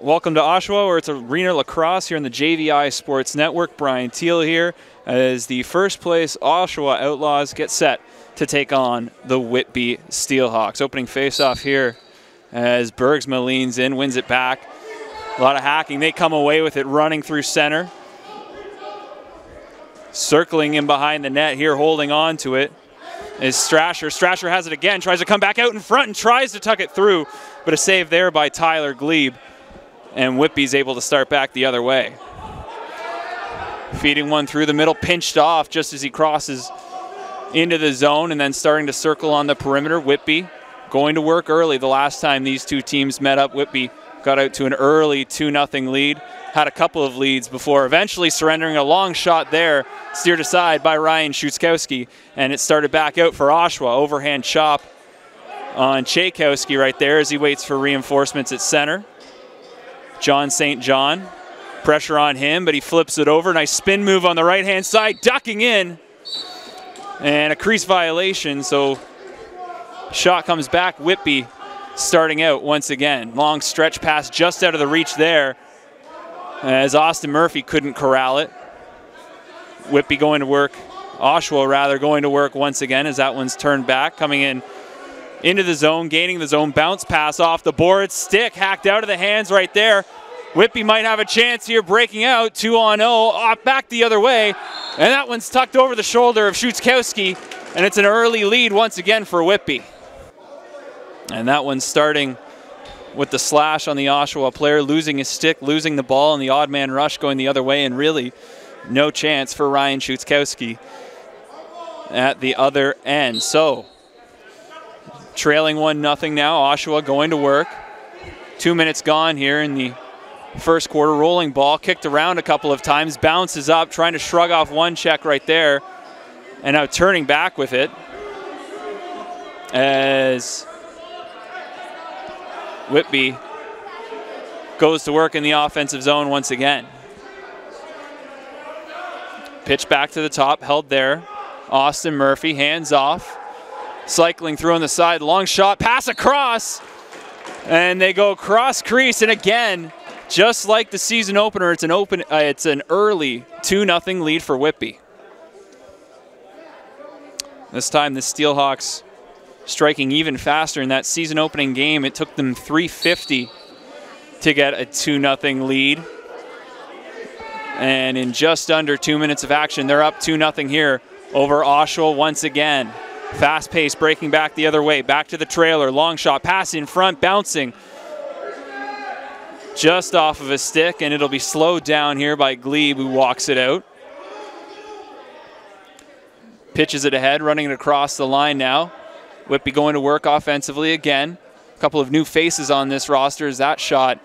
Welcome to Oshawa, where it's arena lacrosse here on the JVI Sports Network. Brian Teal here as the first place Oshawa Outlaws get set to take on the Whitby Steelhawks. Opening face-off here as Bergsma leans in, wins it back. A lot of hacking. They come away with it, running through center. Circling in behind the net here, holding on to it is Strasher. Strasher has it again, tries to come back out in front and tries to tuck it through, but a save there by Tyler Glebe. And Whitby's able to start back the other way. Feeding one through the middle, pinched off just as he crosses into the zone and then starting to circle on the perimeter. Whitby going to work early. The last time these two teams met up, Whitby got out to an early 2-0 lead. Had a couple of leads before eventually surrendering. A long shot there, steered aside by Ryan Schutzkowski, and it started back out for Oshawa. Overhand chop on Chakowski right there as he waits for reinforcements at center. John St. John, pressure on him, but he flips it over. Nice spin move on the right-hand side, ducking in. And a crease violation, so shot comes back. Whitby starting out once again. Long stretch pass just out of the reach there as Austin Murphy couldn't corral it. Whitby going to work, Oshawa rather, going to work once again as that one's turned back, coming in into the zone, gaining the zone, bounce pass off the board, stick hacked out of the hands right there. Whitby might have a chance here, breaking out, 2-0, back the other way, and that one's tucked over the shoulder of Schutzkowski, and it's an early lead once again for Whitby. And that one's starting with the slash on the Oshawa player, losing his stick, losing the ball, and the odd man rush going the other way, and really no chance for Ryan Schutzkowski at the other end. So, trailing 1-0 now, Oshawa going to work. 2 minutes gone here in the first quarter. Rolling ball, kicked around a couple of times, bounces up, trying to shrug off one check right there, and now turning back with it as Whitby goes to work in the offensive zone once again. Pitch back to the top, held there. Austin Murphy, hands off. Cycling through on the side, long shot, pass across, and they go cross crease, and again, just like the season opener, it's an early 2-0 lead for Whitby. This time the Steelhawks striking even faster. In that season opening game, it took them .350 to get a 2-0 lead. And in just under 2 minutes of action, they're up 2-0 here over Oshawa once again. Fast pace, breaking back the other way, back to the trailer, long shot, pass in front, bouncing just off of a stick, and it'll be slowed down here by Glebe, who walks it out. Pitches it ahead, running it across the line now. Whitby going to work offensively again. A couple of new faces on this roster as that shot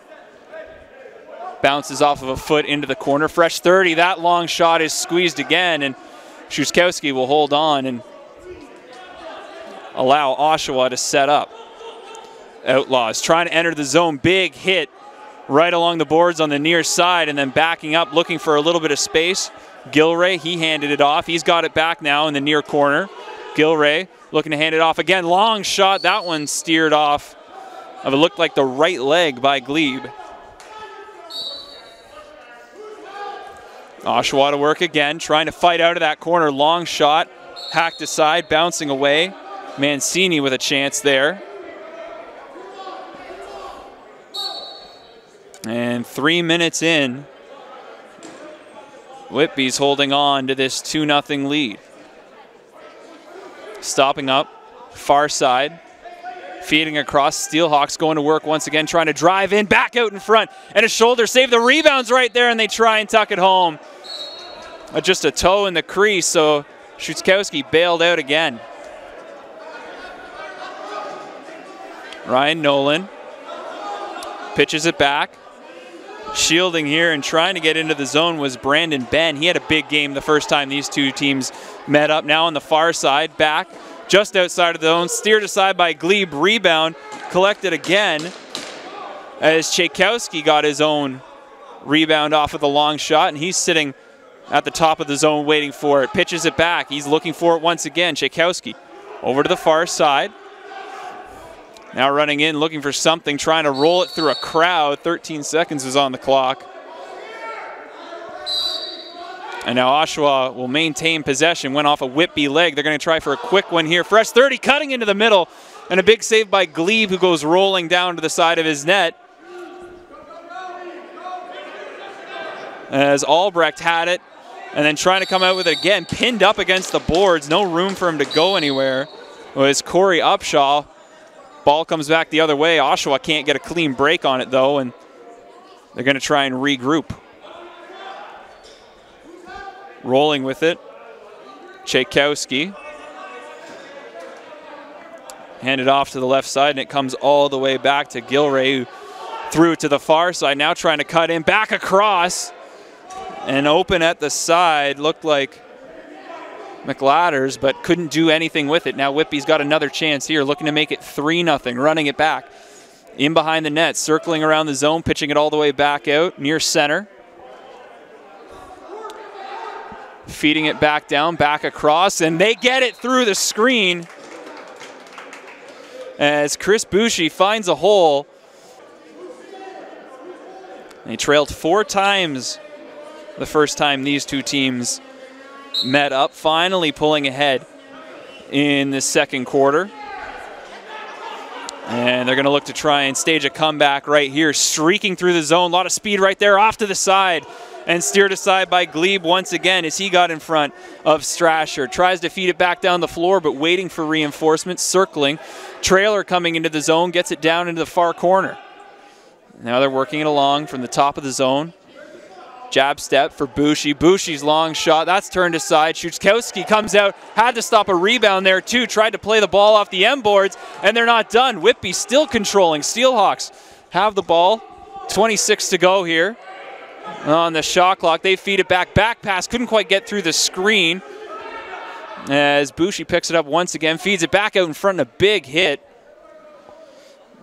bounces off of a foot into the corner. Fresh 30, that long shot is squeezed again, and Schutzkowski will hold on and allow Oshawa to set up. Outlaws trying to enter the zone, big hit right along the boards on the near side, and then backing up, looking for a little bit of space. Gilray, he handed it off. He's got it back now in the near corner. Gilray looking to hand it off again. Long shot, that one steered off of it looked like the right leg by Glebe. Oshawa to work again, trying to fight out of that corner. Long shot, hacked aside, bouncing away. Mancini with a chance there. And 3 minutes in, Whitby's holding on to this 2-0 lead. Stopping up, far side, feeding across. Steelhawks going to work once again, trying to drive in, back out in front, and a shoulder save. The rebound's right there, and they try and tuck it home. Just a toe in the crease, so Schutzkowski bailed out again. Ryan Nolan pitches it back. Shielding here and trying to get into the zone was Brandon Ben. He had a big game the first time these two teams met up. Now on the far side, back just outside of the zone, steered aside by Glebe. Rebound collected again as Chakowski got his own rebound off of the long shot, and he's sitting at the top of the zone waiting for it. Pitches it back. He's looking for it once again. Chakowski over to the far side. Now running in, looking for something, trying to roll it through a crowd. 13 seconds is on the clock. And now Oshawa will maintain possession. Went off a Whitby leg. They're going to try for a quick one here. Fresh 30 cutting into the middle. And a big save by Glebe, who goes rolling down to the side of his net. As Albrecht had it. And then trying to come out with it again. Pinned up against the boards. No room for him to go anywhere. It was Corey Upshaw. Ball comes back the other way. Oshawa can't get a clean break on it, though. And they're going to try and regroup. Rolling with it, Tchaikovsky. Handed off to the left side, and it comes all the way back to Gilray, who threw it to the far side. Now trying to cut in, back across, and open at the side. Looked like McLadders, but couldn't do anything with it. Now Whitby's got another chance here, looking to make it 3-0, running it back. In behind the net, circling around the zone, pitching it all the way back out, near center. Feeding it back down, back across, and they get it through the screen as Chris Bouchy finds a hole. They trailed 4 times the first time these two teams met up, finally pulling ahead in the second quarter. And they're going to look to try and stage a comeback right here, streaking through the zone. A lot of speed right there, off to the side. And steered aside by Glebe once again as he got in front of Strasher. Tries to feed it back down the floor, but waiting for reinforcements, circling. Trailer coming into the zone, gets it down into the far corner. Now they're working it along from the top of the zone. Jab step for Bouchy. Bouchy's long shot, that's turned aside. Shuchkowski comes out, had to stop a rebound there too. Tried to play the ball off the end boards, and they're not done. Whitby still controlling. Steelhawks have the ball. 26 to go here. On the shot clock, they feed it back. Back pass, couldn't quite get through the screen. As Bouchy picks it up once again, feeds it back out in front, and a big hit.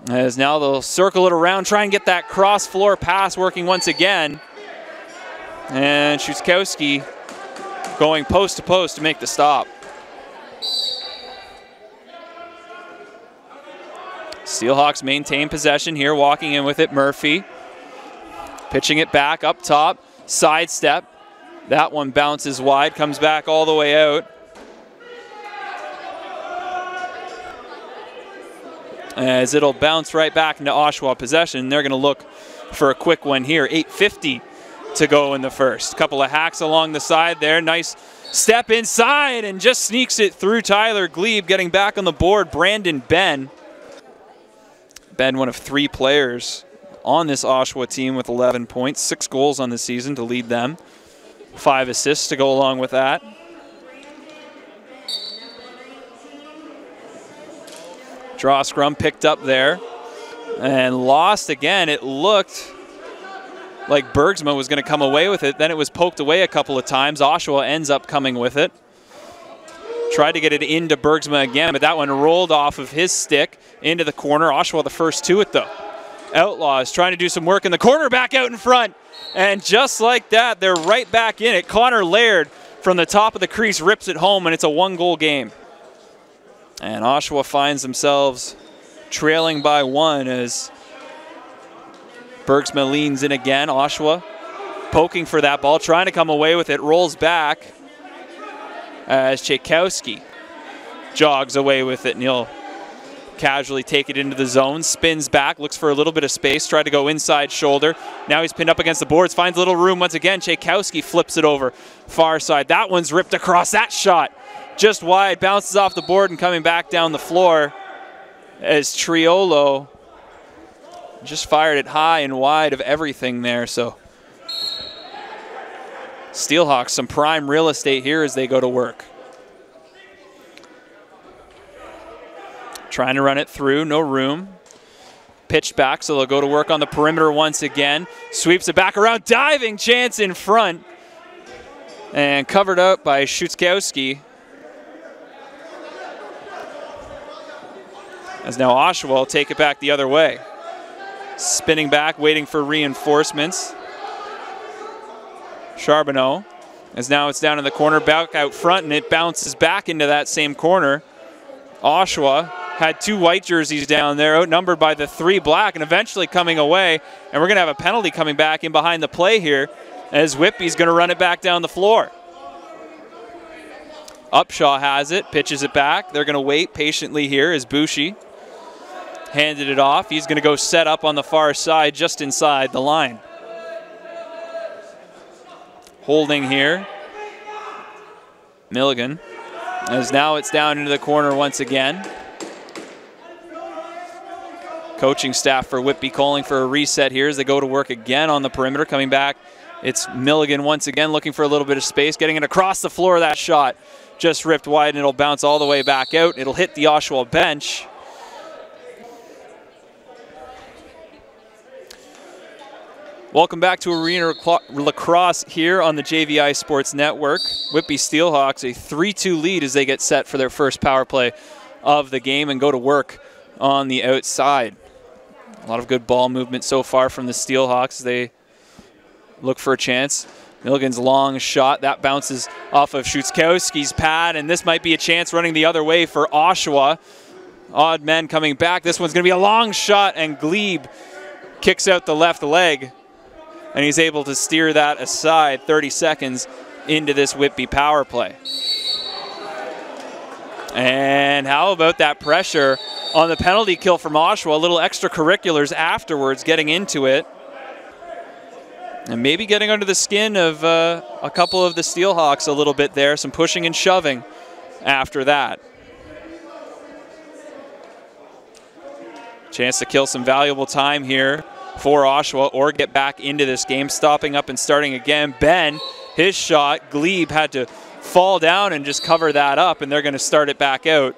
As now they'll circle it around, try and get that cross-floor pass working once again. And Shuskowski going post to post to make the stop. Steelhawks maintain possession here, walking in with it, Murphy. Pitching it back up top, sidestep. That one bounces wide, comes back all the way out. As it'll bounce right back into Oshawa possession. They're going to look for a quick one here. 8:50 to go in the first. Couple of hacks along the side there. Nice step inside and just sneaks it through Tyler Glebe, getting back on the board. Brandon Ben. Ben, one of 3 players on this Oshawa team with 11 points, 6 goals on the season to lead them. 5 assists to go along with that. Draw scrum picked up there and lost again. It looked like Bergsma was going to come away with it. Then it was poked away a couple of times. Oshawa ends up coming with it. Tried to get it into Bergsma again, but that one rolled off of his stick into the corner. Oshawa the first to it, though. Outlaws trying to do some work in the corner, back out in front. And just like that, they're right back in it. Connor Laird from the top of the crease rips it home, and it's a 1-goal game. And Oshawa finds themselves trailing by 1 as Bergsma leans in again. Oshawa poking for that ball, trying to come away with it, rolls back as Tchaikovsky jogs away with it, and he'll casually take it into the zone, spins back, looks for a little bit of space, tried to go inside shoulder. Now he's pinned up against the boards, finds a little room once again. Tchaikovsky flips it over far side. That one's ripped across. That shot just wide, bounces off the board and coming back down the floor as Triolo just fired it high and wide of everything there. So Steelhawks, some prime real estate here as they go to work. Trying to run it through, no room. Pitched back, so they'll go to work on the perimeter once again. Sweeps it back around, diving chance in front. And covered up by Shuskowski. As now Oshawa will take it back the other way. Spinning back, waiting for reinforcements. Charbonneau, as now it's down in the corner, back out front, and it bounces back into that same corner. Oshawa had 2 white jerseys down there, outnumbered by the 3 black, and eventually coming away. And we're going to have a penalty coming back in behind the play here as Whitby's going to run it back down the floor. Upshaw has it, pitches it back. They're going to wait patiently here as Bushi handed it off. He's going to go set up on the far side just inside the line. Holding here. Milligan, as now it's down into the corner once again. Coaching staff for Whitby calling for a reset here as they go to work again on the perimeter. Coming back, it's Milligan once again looking for a little bit of space, getting it across the floor. That shot just ripped wide, and it'll bounce all the way back out. It'll hit the Oshawa bench. Welcome back to Arena Lacrosse here on the JVI Sports Network. Whitby Steelhawks a 3-2 lead as they get set for their first power play of the game and go to work on the outside. A lot of good ball movement so far from the Steelhawks. They look for a chance. Milligan's long shot, that bounces off of Szuczkowski's pad, and this might be a chance running the other way for Oshawa. Odd men coming back. This one's going to be a long shot, and Glebe kicks out the left leg, and he's able to steer that aside 30 seconds into this Whitby power play. And how about that pressure on the penalty kill from Oshawa? A little extracurriculars afterwards, getting into it. And maybe getting under the skin of a couple of the Steelhawks a little bit there. Some pushing and shoving after that. Chance to kill some valuable time here for Oshawa or get back into this game. Stopping up and starting again. Ben, his shot. Glebe had to fall down and just cover that up, and they're going to start it back out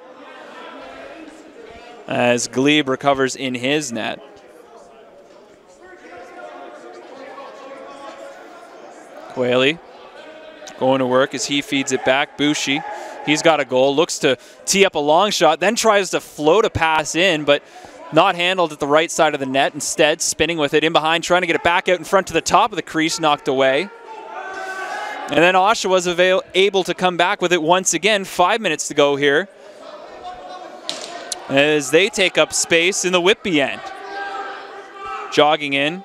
as Glebe recovers in his net. Quayle going to work as he feeds it back. Bushi, he's got a goal, looks to tee up a long shot, then tries to float a pass in, but not handled at the right side of the net. Instead, spinning with it in behind, trying to get it back out in front to the top of the crease, knocked away. And then Oshawa was able to come back with it once again. 5 minutes to go here as they take up space in the Whitby end. Jogging in,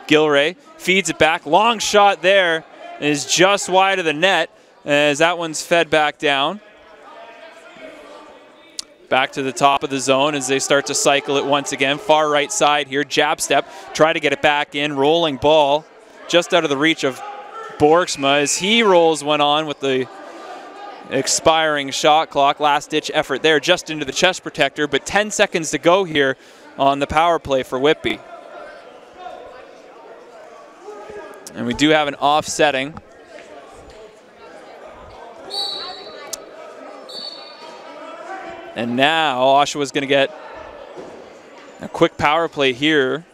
Gilray feeds it back. Long shot there is just wide of the net as that one's fed back down. Back to the top of the zone as they start to cycle it once again. Far right side here, jab step. Try to get it back in, rolling ball just out of the reach of Borksma as he rolls one on with the expiring shot clock. Last ditch effort there just into the chest protector, but 10 seconds to go here on the power play for Whitby. And we do have an offsetting. And now Oshawa's going to get a quick power play here.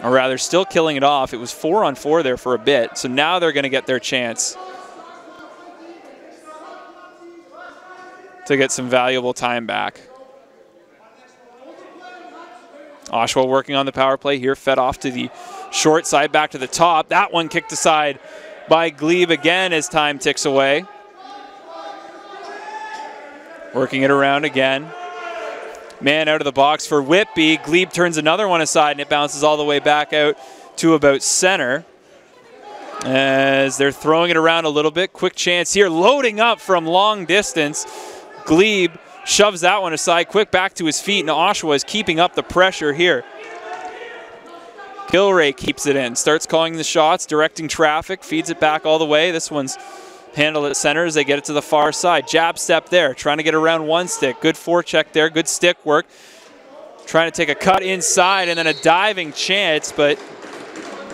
Or rather, still killing it off. It was 4-on-4 there for a bit. So now they're going to get their chance to get some valuable time back. Oshawa working on the power play here, fed off to the short side, back to the top. That one kicked aside by Glebe again as time ticks away. Working it around again. Man out of the box for Whitby. Glebe turns another one aside, and it bounces all the way back out to about center. As they're throwing it around a little bit. Quick chance here, loading up from long distance. Glebe shoves that one aside, quick back to his feet, and Oshawa is keeping up the pressure here. Gilray keeps it in, starts calling the shots, directing traffic, feeds it back all the way. This one's handled at center as they get it to the far side. Jab step there, trying to get around one stick. Good forecheck there, good stick work. Trying to take a cut inside and then a diving chance, but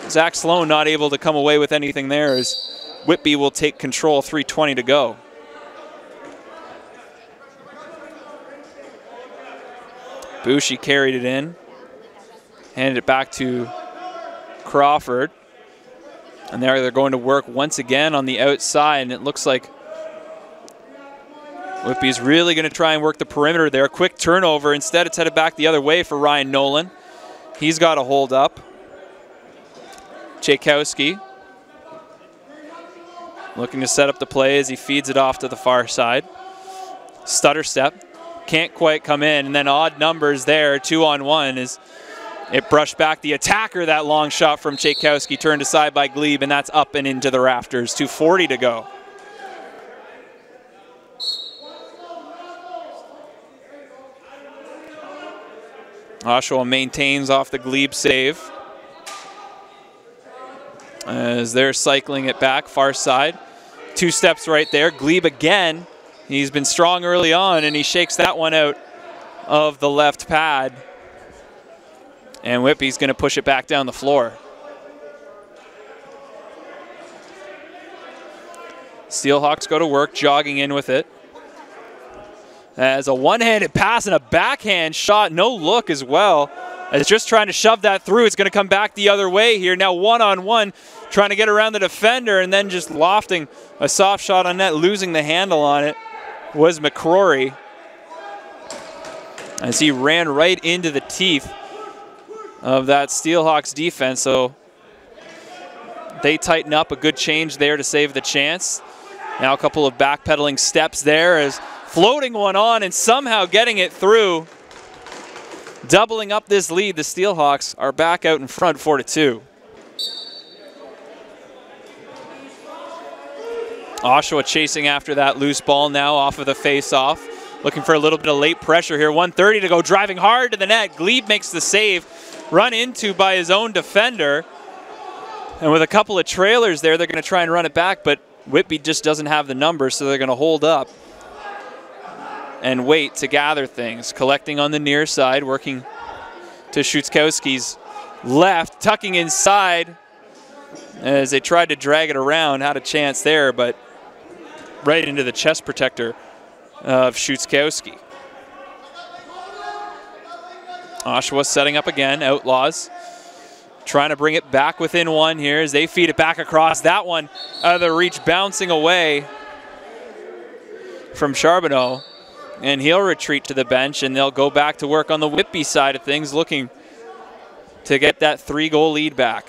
Zach Sloan not able to come away with anything there as Whitby will take control, 3:20 to go. Bushi carried it in, handed it back to Crawford. And there they're going to work once again on the outside, and it looks like Whitby's really going to try and work the perimeter there. Quick turnover. Instead, it's headed back the other way for Ryan Nolan. He's got a hold up. Tchaikovsky looking to set up the play as he feeds it off to the far side. Stutter step. Can't quite come in. And then odd numbers there, 2-on-1 as it brushed back the attacker. That long shot from Tchaikovsky turned aside by Glebe, and that's up and into the rafters. 2:40 to go. Oshawa maintains off the Glebe save as they're cycling it back, far side. 2 steps right there. Glebe again. He's been strong early on, and he shakes that one out of the left pad. And Whitby's going to push it back down the floor. Steelhawks go to work, jogging in with it. As a one-handed pass and a backhand shot, no look as well. As just trying to shove that through. It's going to come back the other way here. Now one-on-one, trying to get around the defender and then just lofting a soft shot on net, losing the handle on it was McCrory. As he ran right into the teeth of that Steelhawks defense. So they tighten up, a good change there to save the chance. Now a couple of backpedaling steps there as floating one on and somehow getting it through. Doubling up this lead, the Steelhawks are back out in front 4-2. Oshawa chasing after that loose ball now off of the face-off. Looking for a little bit of late pressure here. 1:30 to go, driving hard to the net. Glebe makes the save, run into by his own defender. And with a couple of trailers there, they're going to try and run it back, but Whitby just doesn't have the numbers, so they're going to hold up and wait to gather things. Collecting on the near side, working to Szuczkowski's left, tucking inside as they tried to drag it around. Had a chance there, but right into the chest protector of Szuczkowski. Oshawa setting up again, Outlaws. Trying to bring it back within one here as they feed it back across. That one out of the reach, bouncing away from Charbonneau. And he'll retreat to the bench, and they'll go back to work on the Whitby side of things, looking to get that 3-goal lead back.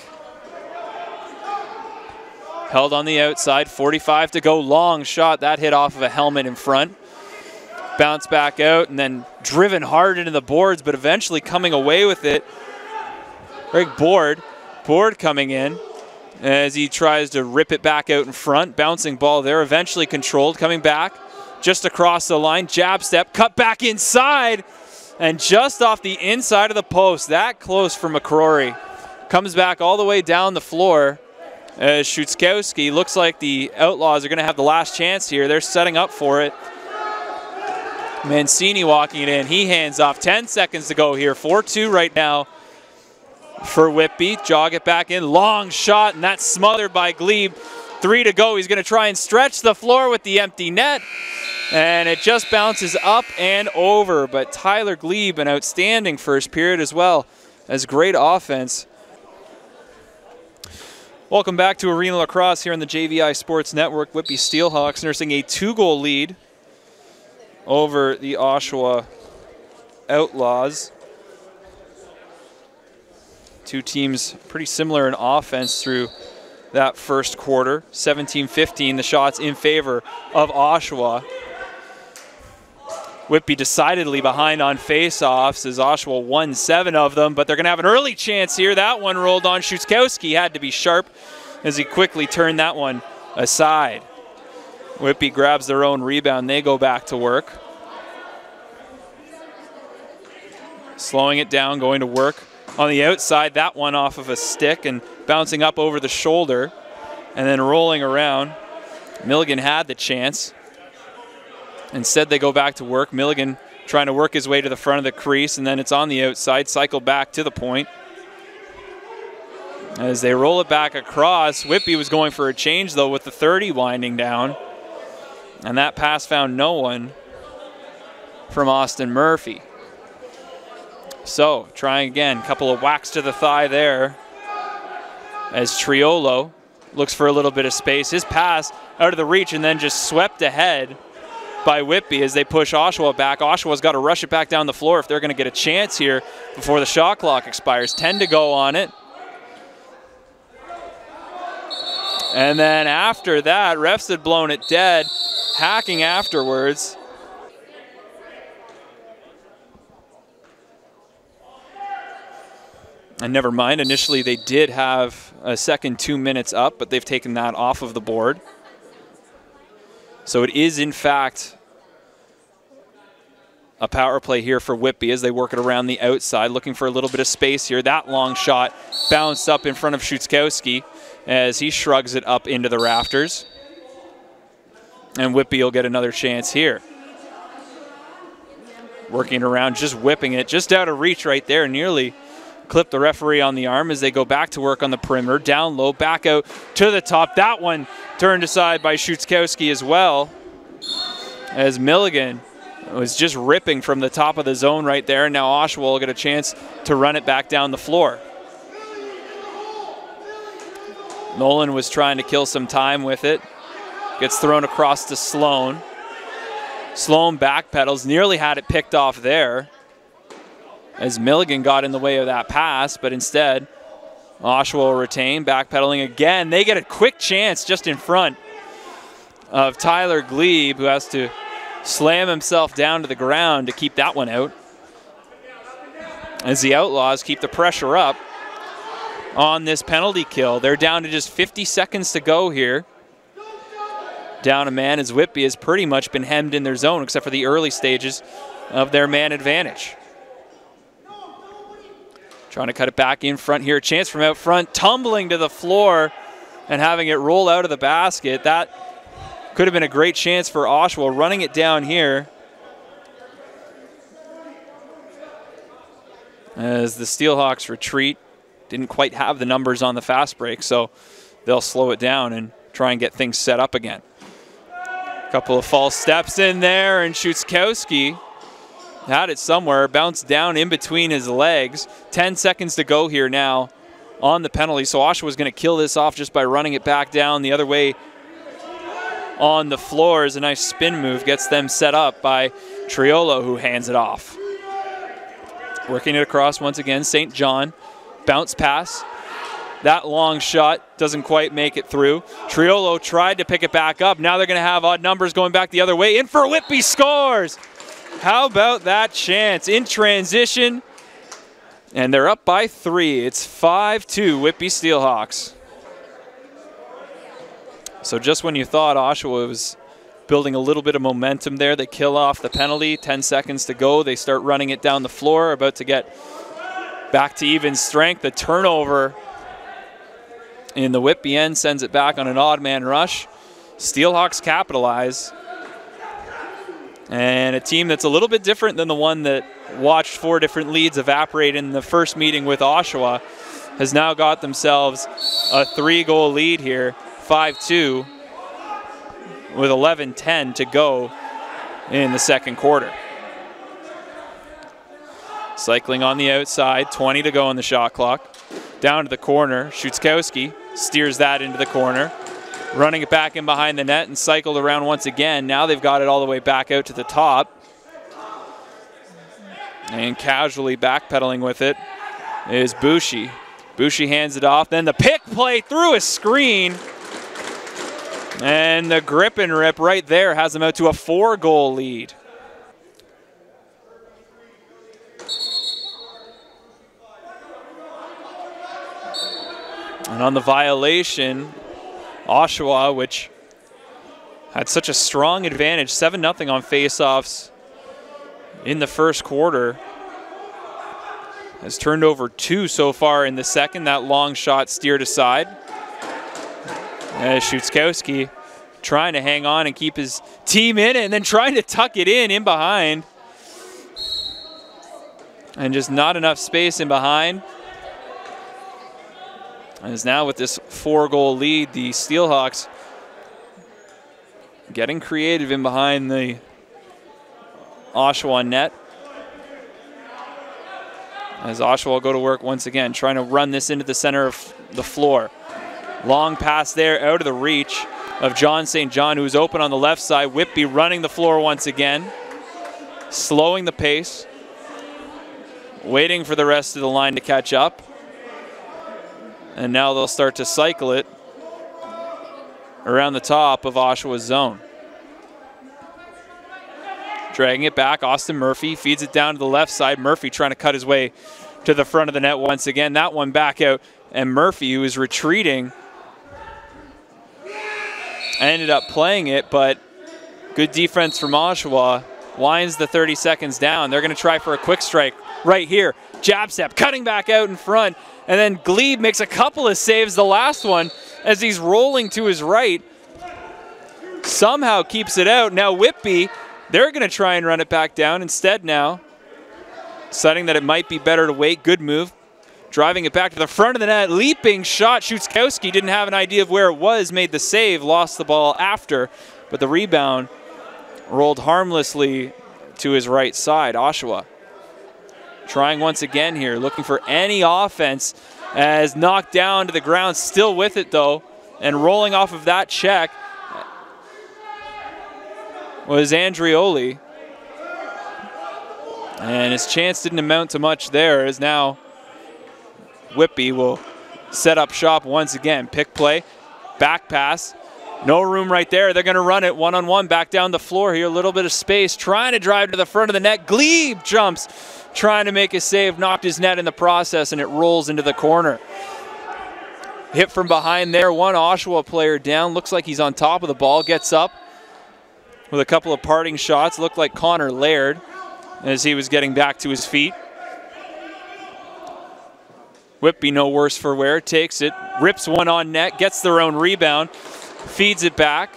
Held on the outside, 45 to go, long shot. That hit off of a helmet in front. Bounce back out, and then driven hard into the boards, but eventually coming away with it. Greg Board coming in as he tries to rip it back out in front. Bouncing ball there, eventually controlled, coming back just across the line. Jab step, cut back inside, and just off the inside of the post. That close for McCrory. Comes back all the way down the floor as Szuczkowski. Looks like the Outlaws are going to have the last chance here. They're setting up for it. Mancini walking it in. He hands off. 10 seconds to go here. 4-2 right now for Whitby. Jog it back in. Long shot, and that's smothered by Glebe. 3 to go. He's going to try and stretch the floor with the empty net. And it just bounces up and over. But Tyler Glebe, an outstanding first period as well as great offense. Welcome back to Arena Lacrosse here on the JVI Sports Network. Whitby Steelhawks nursing a 2-goal lead over the Oshawa Outlaws. Two teams pretty similar in offense through that first quarter. 17-15, the shots in favor of Oshawa. Whitby decidedly behind on face-offs as Oshawa won 7 of them, but they're going to have an early chance here. That one rolled on. Szuczkowski had to be sharp as he quickly turned that one aside. Whitby grabs their own rebound. They go back to work. Slowing it down, going to work on the outside. That one off of a stick and bouncing up over the shoulder and then rolling around. Milligan had the chance. Instead, they go back to work. Milligan trying to work his way to the front of the crease, and then it's on the outside. Cycle back to the point. As they roll it back across, Whitby was going for a change, though, with the 30 winding down. And that pass found no one from Austin Murphy. So, trying again. Couple of whacks to the thigh there as Triolo looks for a little bit of space. His pass out of the reach and then just swept ahead by Whitby as they push Oshawa back. Oshawa's got to rush it back down the floor if they're going to get a chance here before the shot clock expires. 10 to go on it. And then after that, refs had blown it dead, hacking afterwards. And never mind, initially they did have a second 2 minutes up, but they've taken that off of the board. So it is, in fact, a power play here for Whitby as they work it around the outside, looking for a little bit of space here. That long shot bounced up in front of Szuczkowski as he shrugs it up into the rafters. And Whitby will get another chance here. Working around, just whipping it, just out of reach right there, nearly clipped the referee on the arm as they go back to work on the perimeter. Down low, back out to the top. That one turned aside by Szuczkowski as well, as Milligan was just ripping from the top of the zone right there. And now Oshawa will get a chance to run it back down the floor. Nolan was trying to kill some time with it. Gets thrown across to Sloan. Sloan backpedals, nearly had it picked off there as Milligan got in the way of that pass, but instead Oshawa will retain, backpedaling again. They get a quick chance just in front of Tyler Glebe, who has to slam himself down to the ground to keep that one out, as the Outlaws keep the pressure up on this penalty kill. They're down to just 50 seconds to go here. Down a man as Whitby has pretty much been hemmed in their zone except for the early stages of their man advantage. Trying to cut it back in front here. Chance from out front, tumbling to the floor and having it roll out of the basket. That could have been a great chance for Oshawa, running it down here as the Steelhawks retreat. Didn't quite have the numbers on the fast break, so they'll slow it down and try and get things set up again. A couple of false steps in there, and Szuczkowski had it somewhere, bounced down in between his legs. 10 seconds to go here now on the penalty, so Oshawa was going to kill this off just by running it back down the other way on the floor. Is a nice spin move, gets them set up by Triolo, who hands it off. Working it across once again, St. John. Bounce pass. That long shot doesn't quite make it through. Triolo tried to pick it back up. Now they're going to have odd numbers going back the other way. In for Whitby, scores! How about that chance in transition? And they're up by 3. It's 5-2 Whitby Steelhawks. So just when you thought Oshawa was building a little bit of momentum there, they kill off the penalty. 10 seconds to go. They start running it down the floor, about to get back to even strength. The turnover in the Whitby end sends it back on an odd man rush. Steelhawks capitalize. And a team that's a little bit different than the one that watched 4 different leads evaporate in the first meeting with Oshawa has now got themselves a 3-goal lead here, 5-2, with 11:10 to go in the second quarter. Cycling on the outside, 20 to go on the shot clock. Down to the corner, Szuczkowski steers that into the corner. Running it back in behind the net and cycled around once again. Now they've got it all the way back out to the top. And casually backpedaling with it is Bushi. Bushi hands it off. Then the pick play through a screen. And the grip and rip right there has them out to a 4-goal lead. And on the violation, Oshawa, which had such a strong advantage, 7-0 on faceoffs in the first quarter, has turned over 2 so far in the second. That long shot steered aside. As Szuczkowski trying to hang on and keep his team in it, and then trying to tuck it in behind. And just not enough space in behind. As now with this 4-goal lead, the Steelhawks getting creative in behind the Oshawa net. As Oshawa will go to work once again, trying to run this into the center of the floor. Long pass there out of the reach of John St. John, who's open on the left side. Whitby running the floor once again, slowing the pace, waiting for the rest of the line to catch up. And now they'll start to cycle it around the top of Oshawa's zone. Dragging it back, Austin Murphy feeds it down to the left side. Murphy trying to cut his way to the front of the net once again. That one back out, and Murphy, who was retreating, ended up playing it, but good defense from Oshawa. Winds the 30 seconds down. They're going to try for a quick strike right here. Jab step, cutting back out in front, and then Glebe makes a couple of saves. The last one, as he's rolling to his right, somehow keeps it out. Now Whitby, they're going to try and run it back down instead now, deciding that it might be better to wait. Good move. Driving it back to the front of the net, leaping shot. Schutzkowski didn't have an idea of where it was, made the save, lost the ball after, but the rebound rolled harmlessly to his right side. Oshawa trying once again here, looking for any offense, as knocked down to the ground, still with it though, and rolling off of that check was Andrioli. And his chance didn't amount to much there, as now Whitby will set up shop once again. Pick play, back pass, no room right there. They're going to run it one-on-one back down the floor here. A little bit of space, trying to drive to the front of the net. Glebe jumps, trying to make a save, knocked his net in the process, and it rolls into the corner. Hit from behind there, one Oshawa player down. Looks like he's on top of the ball, gets up with a couple of parting shots. Looked like Connor Laird as he was getting back to his feet. Whitby no worse for wear, takes it, rips one on net, gets their own rebound, feeds it back.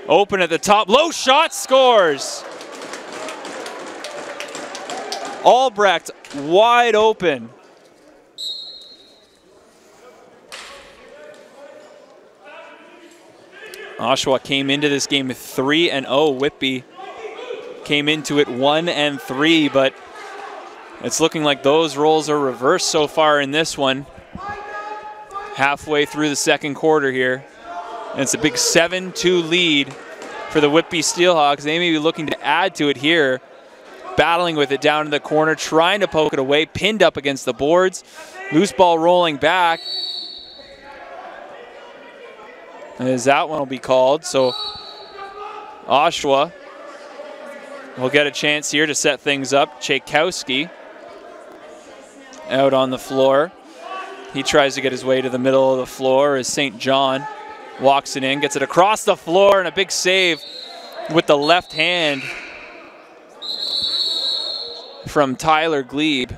Open at the top, low shot, scores! Albrecht wide open. Oshawa came into this game 3-0. Whitby came into it 1-3, but it's looking like those roles are reversed so far in this one. Halfway through the second quarter here. And it's a big 7-2 lead for the Whitby Steelhawks. They may be looking to add to it here. Battling with it down in the corner, trying to poke it away, pinned up against the boards. Loose ball rolling back. As that one will be called. So Oshawa will get a chance here to set things up. Tchaikovsky out on the floor. He tries to get his way to the middle of the floor as St. John walks it in, gets it across the floor, and a big save with the left hand from Tyler Glebe.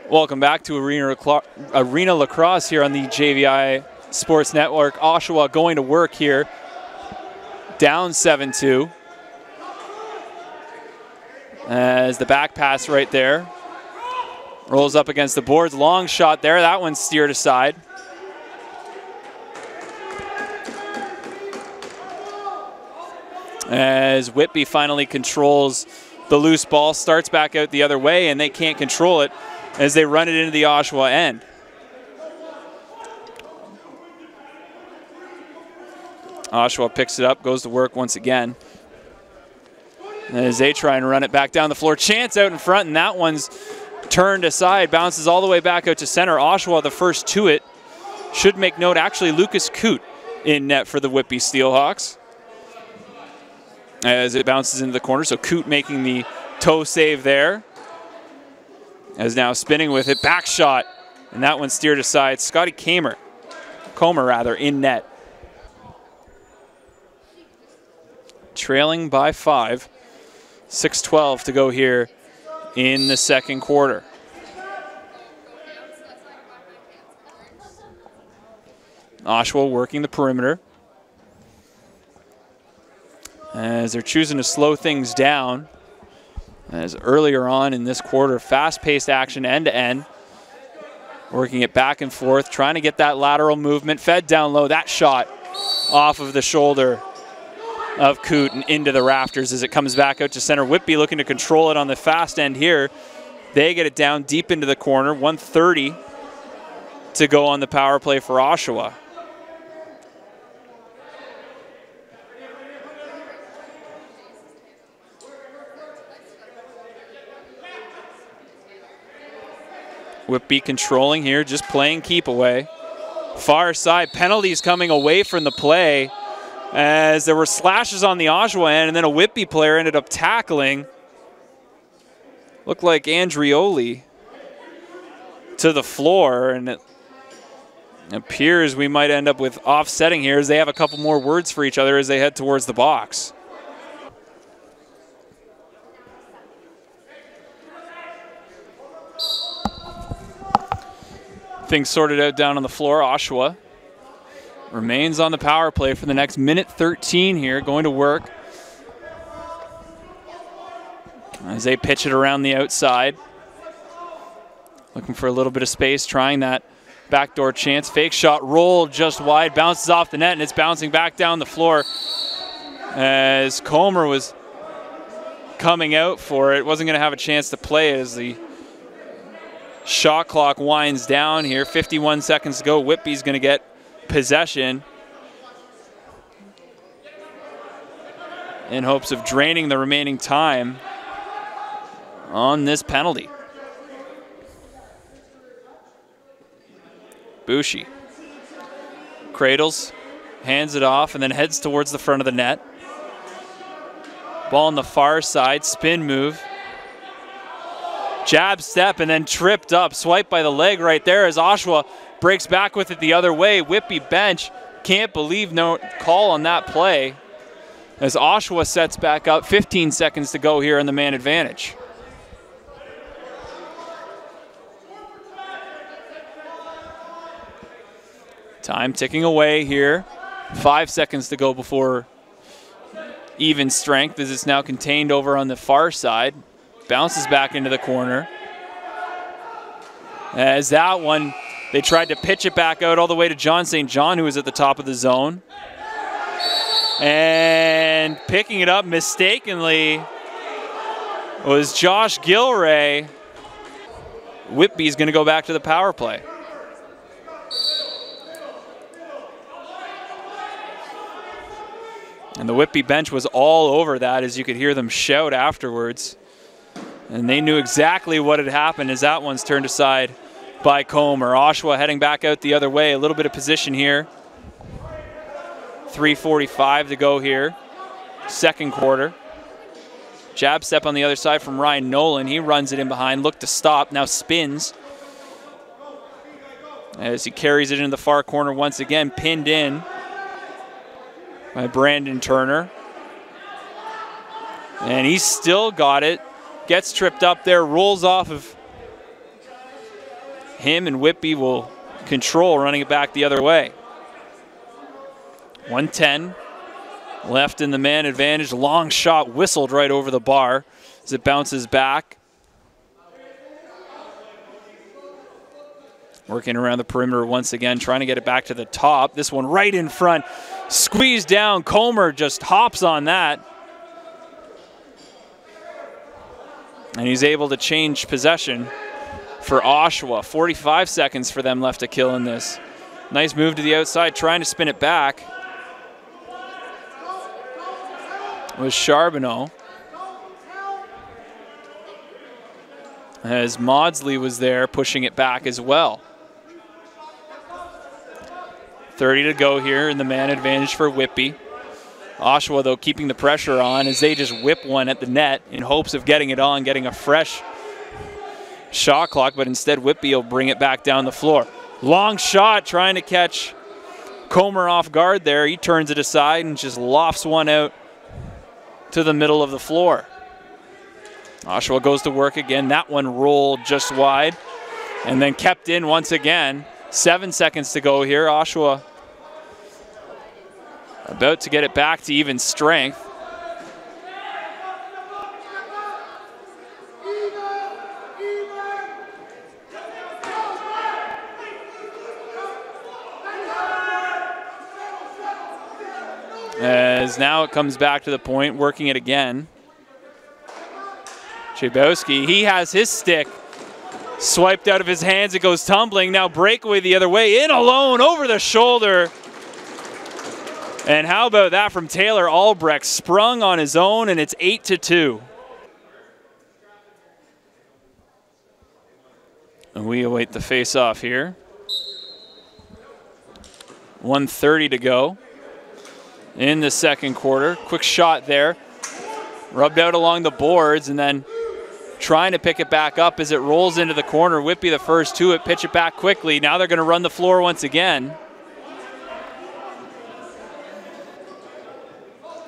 Welcome back to Arena Lacrosse here on the JVI Sports Network. Oshawa going to work here, down 7-2. As the back pass right there rolls up against the boards. Long shot there. That one's steered aside. As Whitby finally controls the loose ball, starts back out the other way, and they can't control it as they run it into the Oshawa end. Oshawa picks it up, goes to work once again. As they try and run it back down the floor. Chance out in front, and that one's turned aside. Bounces all the way back out to center. Oshawa the first to it. Should make note, actually, Lucas Coote in net for the Whitby Steelhawks. As it bounces into the corner, so Coote making the toe save there. As now spinning with it, back shot, and that one steered aside. Scotty Comer in net. Trailing by 5. 6:12 to go here in the second quarter. Oshawa working the perimeter. As they're choosing to slow things down. As earlier on in this quarter, fast-paced action end-to-end. Working it back and forth, trying to get that lateral movement. Fed down low, that shot off of the shoulder of Coote and into the rafters as it comes back out to center. Whitby looking to control it on the fast end here. They get it down deep into the corner. 1:30 to go on the power play for Oshawa. Whitby controlling here, just playing keep away. Far side, penalties coming away from the play as there were slashes on the Oshawa end, and then a Whitby player ended up tackling. Looked like Andrioli to the floor, and it appears we might end up with offsetting here as they have a couple more words for each other as they head towards the box. Things sorted out down on the floor. Oshawa remains on the power play for the next minute 13 here, going to work as they pitch it around the outside. Looking for a little bit of space, trying that backdoor chance. Fake shot rolled just wide, bounces off the net, and it's bouncing back down the floor as Comer was coming out for it. Wasn't going to have a chance to play it as the shot clock winds down here. 51 seconds to go. Whitby's going to get possession in hopes of draining the remaining time on this penalty. Bushi cradles, hands it off, and then heads towards the front of the net. Ball on the far side, spin move. Jab step and then tripped up. Swipe by the leg right there as Oshawa breaks back with it the other way. Whitby bench can't believe no call on that play as Oshawa sets back up. 15 seconds to go here in the man advantage. Time ticking away here. 5 seconds to go before even strength as it's now contained over on the far side. Bounces back into the corner. As that one, they tried to pitch it back out all the way to John St. John, who was at the top of the zone. And picking it up mistakenly was Josh Gilray. Whitby's going to go back to the power play. And the Whitby bench was all over that as you could hear them shout afterwards. And they knew exactly what had happened as that one's turned aside by Comer. Oshawa heading back out the other way. A little bit of position here. 3:45 to go here. Second quarter. Jab step on the other side from Ryan Nolan. He runs it in behind. Looked to stop. Now spins. As he carries it into the far corner once again. Pinned in by Brandon Turner. And he's still got it. Gets tripped up there, rolls off of him, and Whitby will control, running it back the other way. 1:10 left in the man advantage. Long shot whistled right over the bar as it bounces back. Working around the perimeter once again, trying to get it back to the top. This one right in front. Squeezed down. Comer just hops on that. And he's able to change possession for Oshawa. 45 seconds for them left to kill in this. Nice move to the outside, trying to spin it back. It was Charbonneau. As Maudsley was there, pushing it back as well. 30 to go here in the man advantage for Whitby. Oshawa, though, keeping the pressure on as they just whip one at the net in hopes of getting it on, getting a fresh shot clock, but instead Whitby will bring it back down the floor. Long shot, trying to catch Comer off guard there. He turns it aside and just lofts one out to the middle of the floor. Oshawa goes to work again. That one rolled just wide and then kept in once again. 7 seconds to go here. Oshawa about to get it back to even strength. As now it comes back to the point, working it again. Chabowski, he has his stick swiped out of his hands. It goes tumbling. Now breakaway the other way. In alone, over the shoulder. And how about that from Taylor Albrecht? Sprung on his own, and it's 8-2. And we await the face-off here. 1:30 to go in the second quarter. Quick shot there. Rubbed out along the boards and then trying to pick it back up as it rolls into the corner. Whitby the first to it, pitch it back quickly. Now they're going to run the floor once again.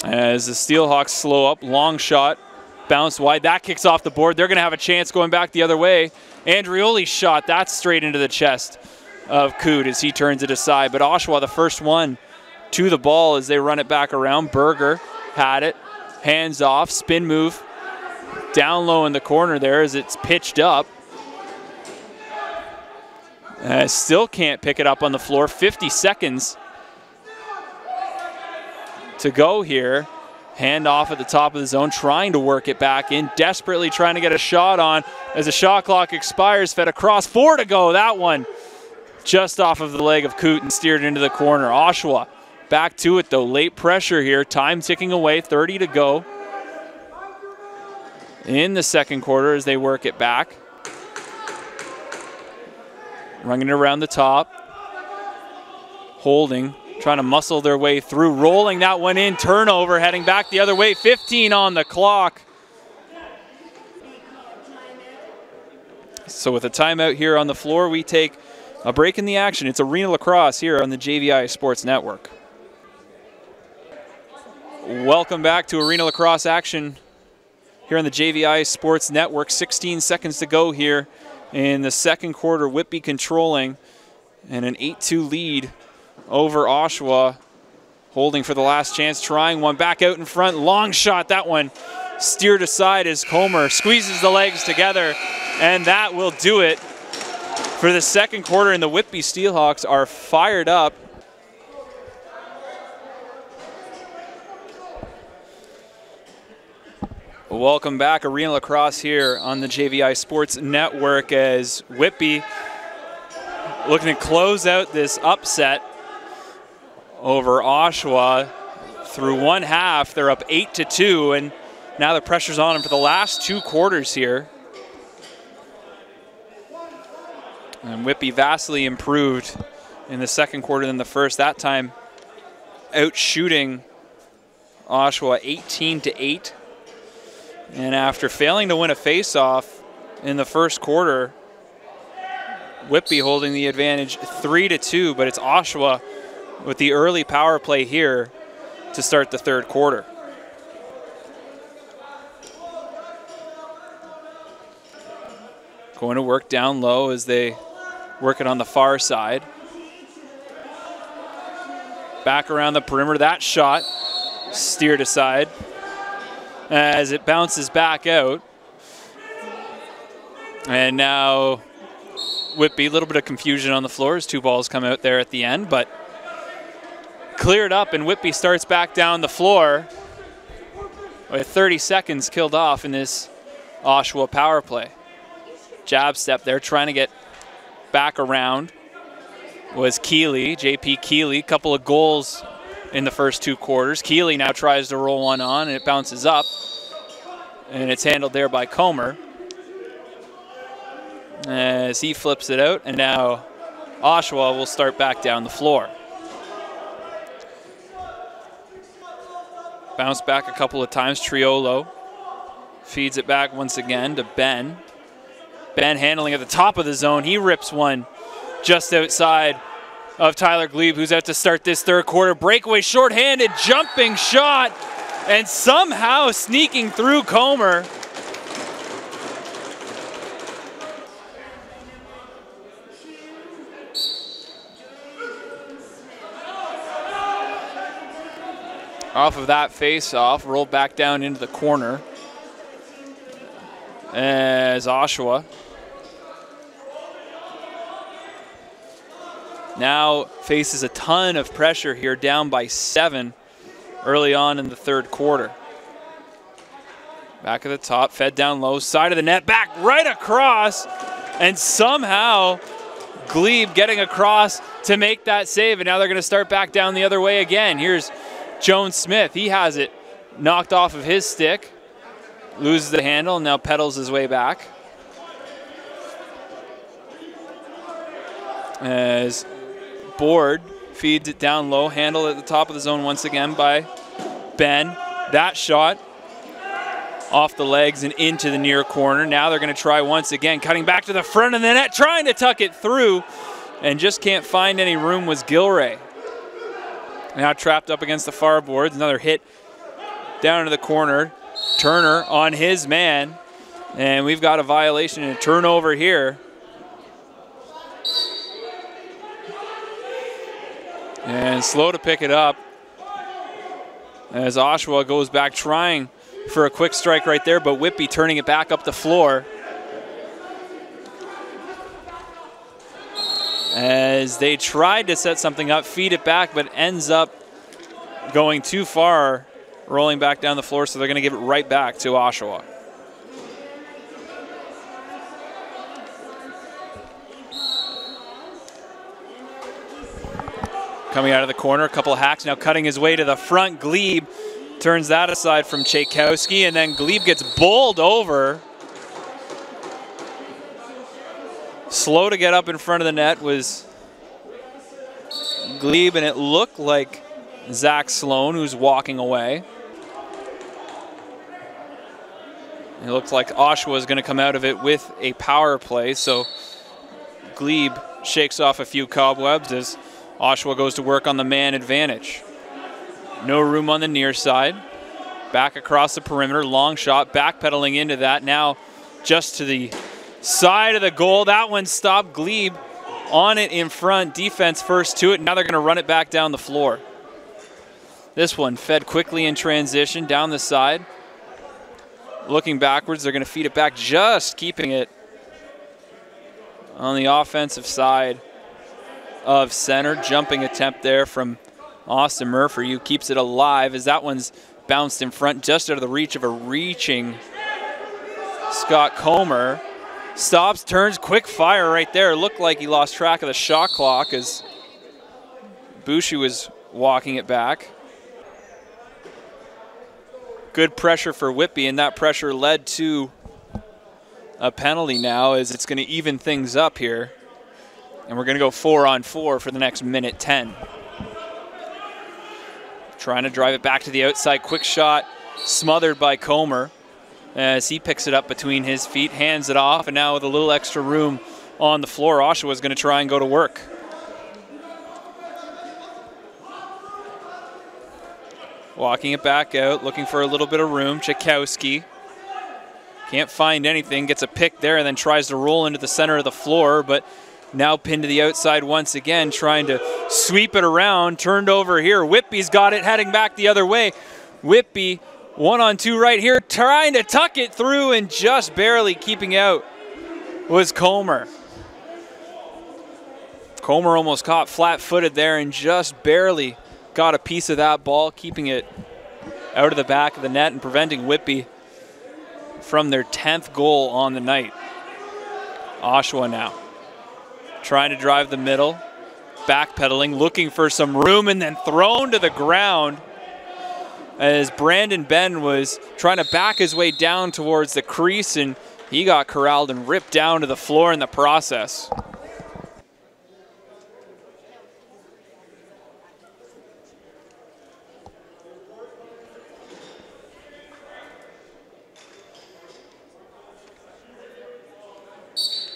As the Steelhawks slow up, long shot, bounce wide. That kicks off the board. They're going to have a chance going back the other way. Andrioli's shot, that's straight into the chest of Coot as he turns it aside. But Oshawa, the first one to the ball as they run it back around. Berger had it, hands off, spin move, down low in the corner there as it's pitched up. Still can't pick it up on the floor. 50 seconds to go here. Hand off at the top of the zone, trying to work it back in, desperately trying to get a shot on as the shot clock expires. Fed across, 4 to go. That one just off of the leg of Coot and steered into the corner. Oshawa back to it though. Late pressure here. Time ticking away. 30 to go in the second quarter as they work it back. Running it around the top. Holding. Trying to muscle their way through, rolling that one in, turnover, heading back the other way, 15 on the clock. So with a timeout here on the floor, we take a break in the action. It's Arena Lacrosse here on the JVI Sports Network. Welcome back to Arena Lacrosse action here on the JVI Sports Network. 16 seconds to go here in the second quarter. Whitby controlling and an 8-2 lead over Oshawa, holding for the last chance, trying one back out in front. Long shot, that one steered aside as Comer squeezes the legs together, and that will do it for the second quarter. And the Whitby Steelhawks are fired up. Welcome back, Arena Lacrosse here on the JVI Sports Network as Whitby looking to close out this upset over Oshawa. Through one half, they're up 8-2, and now the pressure's on them for the last 2 quarters here. And Whitby vastly improved in the second quarter than the first. That time, out shooting Oshawa 18-8. And after failing to win a face-off in the first quarter, Whitby holding the advantage 3-2, but it's Oshawa with the early power play here to start the third quarter. Going to work down low as they work it on the far side. Back around the perimeter. That shot steered aside as it bounces back out. And now Whitby, a little bit of confusion on the floor as 2 balls come out there at the end, but cleared up, and Whitby starts back down the floor with 30 seconds killed off in this Oshawa power play. Jab step there, trying to get back around was Keeley, JP Keeley. Couple of goals in the first 2 quarters. Keeley now tries to roll one on, and it bounces up, and it's handled there by Comer as he flips it out, and now Oshawa will start back down the floor. Bounce back a couple of times. Triolo feeds it back once again to Ben. Ben handling at the top of the zone. He rips one just outside of Tyler Glebe, who's out to start this third quarter. Breakaway, shorthanded, jumping shot, and somehow sneaking through Comer. Off of that face-off, rolled back down into the corner as Oshawa now faces a ton of pressure here, down by 7 early on in the third quarter. Back at the top, fed down low, side of the net, back right across, and somehow Glebe getting across to make that save, and now they're going to start back down the other way again. Here's Jones Smith. He has it knocked off of his stick, loses the handle, and now pedals his way back. As Board Feeds it down low, handled at the top of the zone once again by Ben. That shot off the legs and into the near corner. Now they're going to try once again, cutting back to the front of the net, trying to tuck it through, and just can't find any room was Gilray. Now trapped up against the far boards. Another hit down into the corner. Turner on his man, and we've got a violation and a turnover here. And slow to pick it up as Oshawa goes back trying for a quick strike right there, but Whitby turning it back up the floor. As they tried to set something up, feed it back, but ends up going too far, rolling back down the floor, so they're going to give it right back to Oshawa. Coming out of the corner, a couple of hacks, now cutting his way to the front. Glebe turns that aside from Tchaikovsky, and then Glebe gets bowled over. Slow to get up in front of the net was Glebe, and it looked like Zach Sloan, who's walking away. It looked like Oshawa was going to come out of it with a power play, so Glebe shakes off a few cobwebs as Oshawa goes to work on the man advantage. No room on the near side. Back across the perimeter, long shot, backpedaling into that. Now just to the side of the goal. That one stopped. Glebe on it in front. Defense first to it. Now they're going to run it back down the floor. This one fed quickly in transition down the side. Looking backwards, they're going to feed it back, just keeping it on the offensive side of center. Jumping attempt there from Austin Murphy, who keeps it alive as that one's bounced in front just out of the reach of a reaching Scott Comer. Stops, turns, quick fire right there. Looked like he lost track of the shot clock as Bushi was walking it back. Good pressure for Whitby, and that pressure led to a penalty now as it's going to even things up here. And we're going to go 4-on-4 for the next minute 10. Trying to drive it back to the outside. Quick shot smothered by Comer as he picks it up between his feet, hands it off, and now with a little extra room on the floor, Oshawa is going to try and go to work. Walking it back out, looking for a little bit of room. Tchaikovsky can't find anything, gets a pick there, and then tries to roll into the center of the floor, but now pinned to the outside once again, trying to sweep it around. Turned over here. Whitby's got it, heading back the other way. Whitby, 1-on-2 right here, trying to tuck it through, and just barely keeping out was Comer. Comer almost caught flat-footed there and just barely got a piece of that ball, keeping it out of the back of the net and preventing Whitby from their 10th goal on the night. Oshawa now trying to drive the middle, backpedaling, looking for some room, and then thrown to the ground as Brandon Ben was trying to back his way down towards the crease, and he got corralled and ripped down to the floor in the process.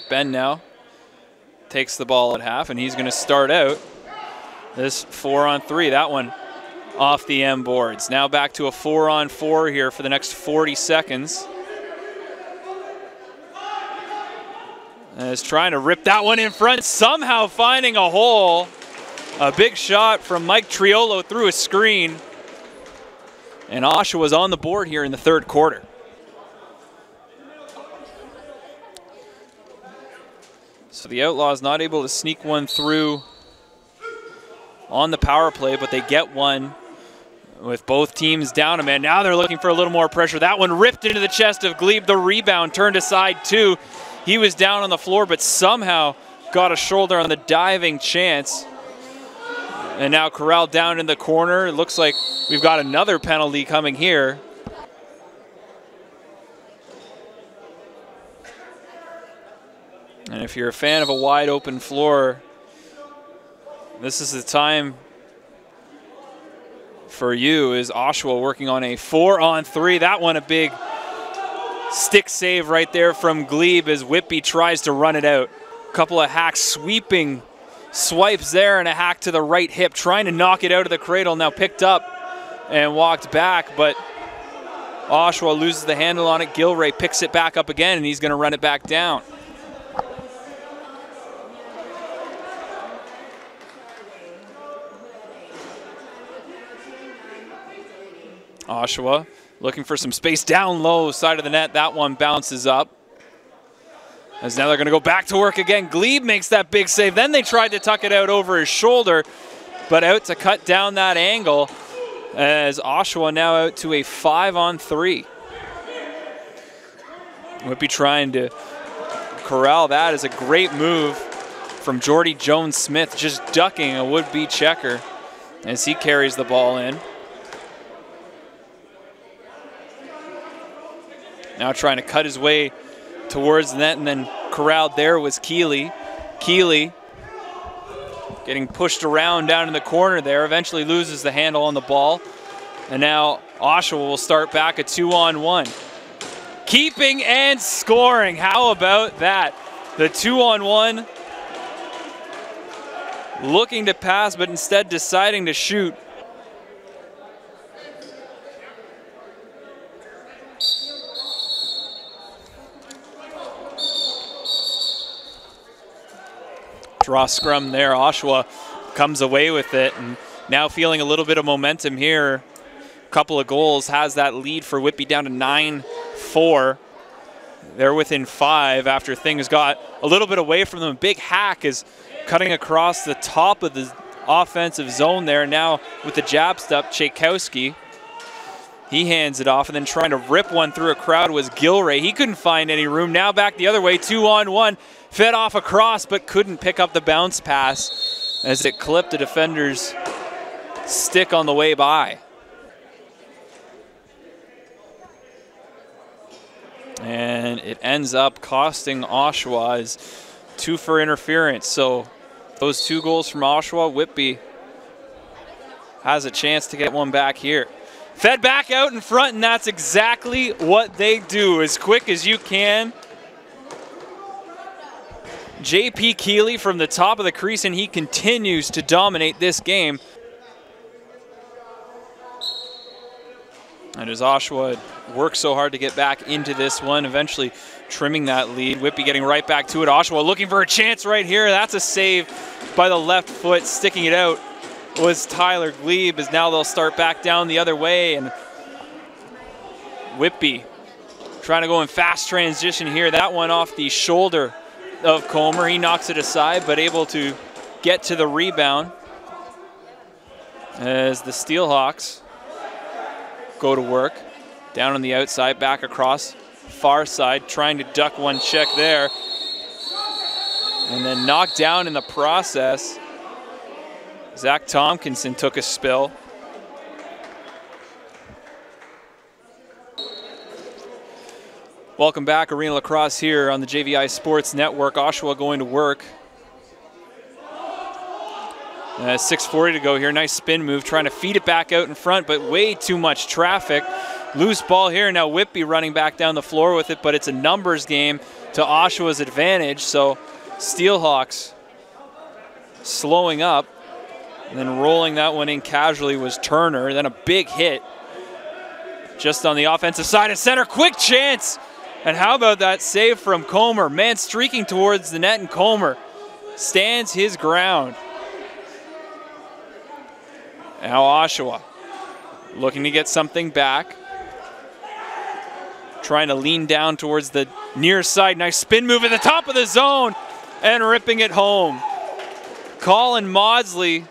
Ben now takes the ball at half, and he's going to start out this 4-on-3. That one off the M boards. Now back to a 4-on-4 here for the next 40 seconds. And is trying to rip that one in front, somehow finding a hole. A big shot from Mike Triolo through a screen. And Oshawa was on the board here in the third quarter. So the Outlaws not able to sneak one through on the power play, but they get one with both teams down a man. Now they're looking for a little more pressure. That one ripped into the chest of Glebe. The rebound turned aside too. He was down on the floor, but somehow got a shoulder on the diving chance. And now corralled down in the corner. It looks like we've got another penalty coming here. And if you're a fan of a wide open floor, This is the time for you, is Oshawa working on a 4-on-3. That one a big stick save right there from Glebe as Whitby tries to run it out. A couple of hacks, sweeping swipes there, and a hack to the right hip, trying to knock it out of the cradle. Now picked up and walked back, but Oshawa loses the handle on it. Gilray picks it back up again, and he's going to run it back down. Oshawa looking for some space down low, side of the net. That one bounces up. As now they're going to go back to work again. Glebe makes that big save. Then they tried to tuck it out over his shoulder, but out to cut down that angle, as Oshawa now out to a 5-on-3. Whitby trying to corral that. Is a great move from Jordy Jones-Smith, just ducking a would-be checker as he carries the ball in. Now trying to cut his way towards the net, and then corralled there was Keeley. Keeley getting pushed around down in the corner there, eventually loses the handle on the ball. And now Oshawa will start back a 2-on-1. Keeping and scoring, how about that? The 2-on-1, looking to pass, but instead deciding to shoot. Draw scrum there. Oshawa comes away with it, and now feeling a little bit of momentum here. A couple of goals has that lead for Whitby down to 9-4. They're within 5 after things got a little bit away from them. Big hack is cutting across the top of the offensive zone there. Now with the jab step, Tchaikovsky. He hands it off, and then trying to rip one through a crowd was Gilray. He couldn't find any room. Now back the other way, 2-on-1. Fed off across, but couldn't pick up the bounce pass as it clipped the defender's stick on the way by. And it ends up costing Oshawa as 2 for interference. So those 2 goals from Oshawa, Whitby has a chance to get one back here. Fed back out in front, and that's exactly what they do, as quick as you can. J.P. Keeley from the top of the crease, and he continues to dominate this game. And as Oshawa works so hard to get back into this one, eventually trimming that lead. Whitby getting right back to it. Oshawa looking for a chance right here. That's a save by the left foot. Sticking it out was Tyler Glebe, as now they'll start back down the other way. And Whitby trying to go in fast transition here. That one off the shoulder of Comer. He knocks it aside, but able to get to the rebound as the Steelhawks go to work. Down on the outside, back across, far side, trying to duck one check there. And then knocked down in the process. Zach Tompkinson took a spill. Welcome back, Arena Lacrosse here on the JVI Sports Network. Oshawa going to work. 6:40 to go here. Nice spin move, trying to feed it back out in front, but way too much traffic. Loose ball here. Now Whitby running back down the floor with it, but it's a numbers game to Oshawa's advantage. So Steelhawks slowing up, and then rolling that one in casually was Turner. Then a big hit just on the offensive side of center. Quick chance. And how about that save from Comer? Man streaking towards the net, and Comer stands his ground. Now Oshawa looking to get something back. Trying to lean down towards the near side. Nice spin move at the top of the zone and ripping it home. Colin Maudsley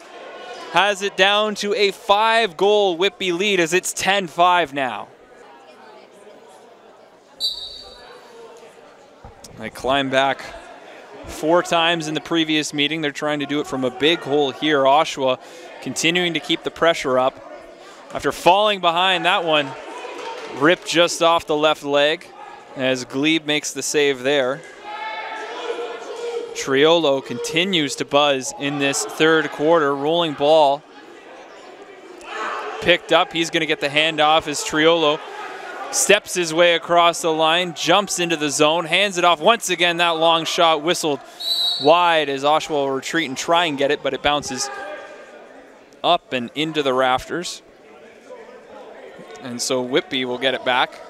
has it down to a 5-goal Whitby lead, as it's 10-5 now. They climb back 4 times in the previous meeting. They're trying to do it from a big hole here. Oshawa continuing to keep the pressure up. After falling behind, that one ripped just off the left leg as Glebe makes the save there. Triolo continues to buzz in this third quarter. Rolling ball. Picked up. He's going to get the handoff as Triolo steps his way across the line, jumps into the zone, hands it off. Once again, that long shot whistled wide as Oshawa will retreat and try and get it, but it bounces up and into the rafters. And so Whitby will get it back.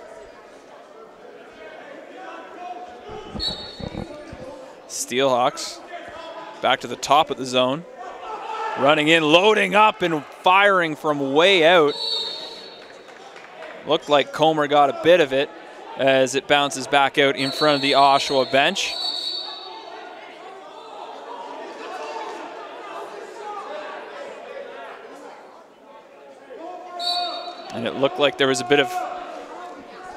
Steelhawks back to the top of the zone. Running in, loading up and firing from way out. Looked like Comer got a bit of it as it bounces back out in front of the Oshawa bench. And it looked like there was a bit of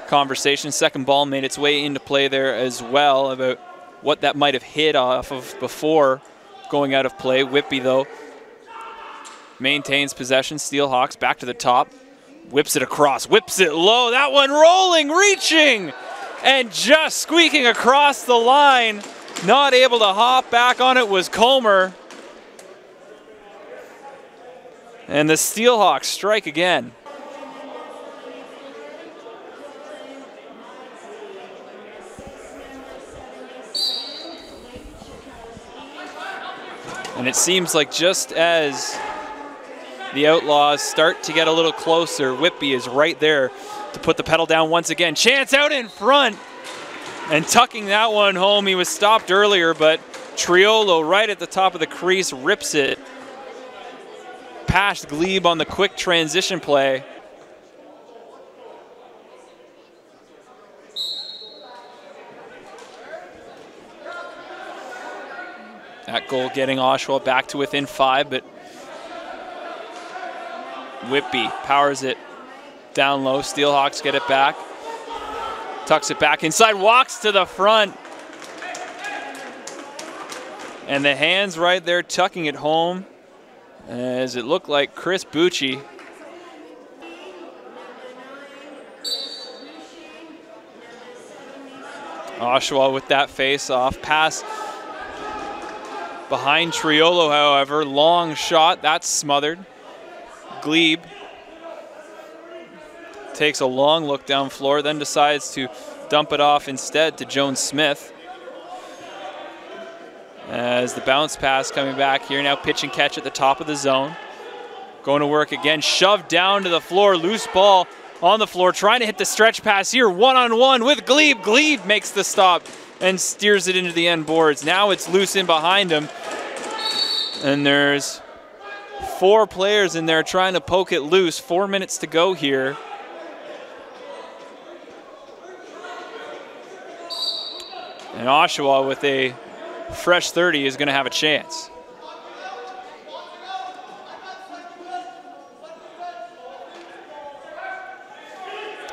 conversation. Second ball made its way into play there as well about what that might have hit off of before going out of play. Whitby, though, maintains possession. Steelhawks back to the top. Whips it across, whips it low. That one rolling, reaching, and just squeaking across the line. Not able to hop back on it was Comer. And the Steelhawks strike again. And it seems like just as the Outlaws start to get a little closer, Whitby is right there to put the pedal down once again. Chance out in front and tucking that one home. He was stopped earlier, but Triolo right at the top of the crease rips it past Glebe on the quick transition play. That goal getting Oshawa back to within 5, but Whitby powers it down low. Steelhawks get it back. Tucks it back inside, walks to the front. And the hands right there tucking it home as it looked like Chris Bucci. Oshawa with that face-off. Pass behind Triolo, however. Long shot, that's smothered. Glebe takes a long look down floor, then decides to dump it off instead to Jones Smith. As the bounce pass coming back here, now pitch and catch at the top of the zone. Going to work again, shoved down to the floor, loose ball on the floor, trying to hit the stretch pass here, one-on-one with Glebe. Glebe makes the stop and steers it into the end boards. Now it's loose in behind him, and there's 4 players in there trying to poke it loose. 4 minutes to go here. And Oshawa with a fresh 30 is going to have a chance.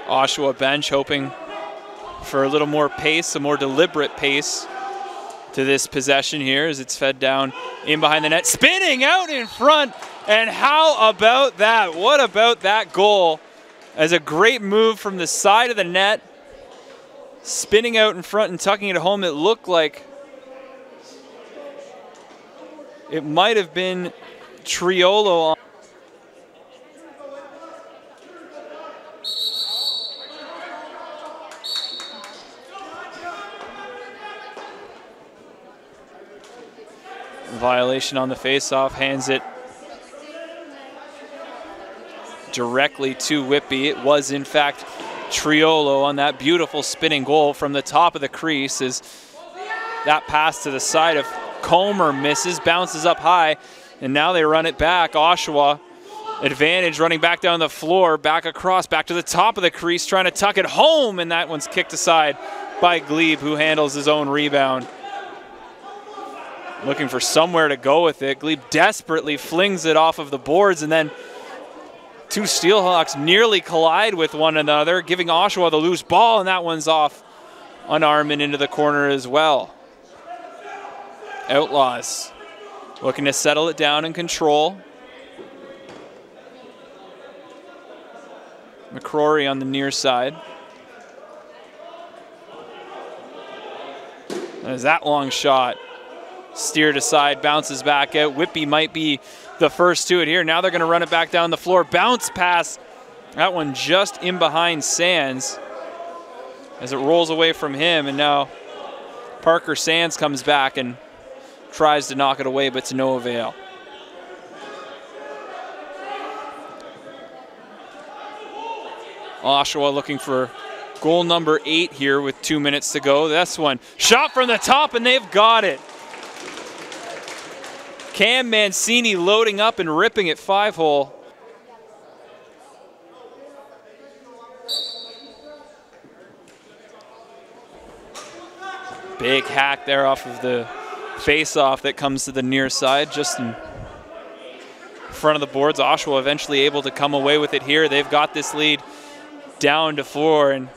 Oshawa bench hoping for a little more pace, a more deliberate pace to this possession here as it's fed down in behind the net. Spinning out in front, and how about that? What about that goal? As a great move from the side of the net, spinning out in front and tucking it home. It looked like it might have been Triolo. Violation on the faceoff, hands it directly to Whitby. It was in fact Triolo on that beautiful spinning goal from the top of the crease as that pass to the side of Comer misses, bounces up high, and now they run it back. Oshawa advantage running back down the floor, back across, back to the top of the crease, trying to tuck it home, and that one's kicked aside by Glebe, who handles his own rebound. Looking for somewhere to go with it. Glebe desperately flings it off of the boards, and then 2 Steelhawks nearly collide with one another, giving Oshawa the loose ball, and that one's off unarmed and into the corner as well. Outlaws looking to settle it down and control. McCrory on the near side. There's that long shot. Steered aside, bounces back out. Whitby might be the first to it here. Now they're going to run it back down the floor. Bounce pass. That one just in behind Sands as it rolls away from him. And now Parker Sands comes back and tries to knock it away, but to no avail. Oshawa looking for goal number 8 here with 2 minutes to go. This one, shot from the top, and they've got it. Cam Mancini loading up and ripping it 5-hole. Big hack there off of the face-off that comes to the near side, just in front of the boards. Oshawa eventually able to come away with it here. They've got this lead down to 4, and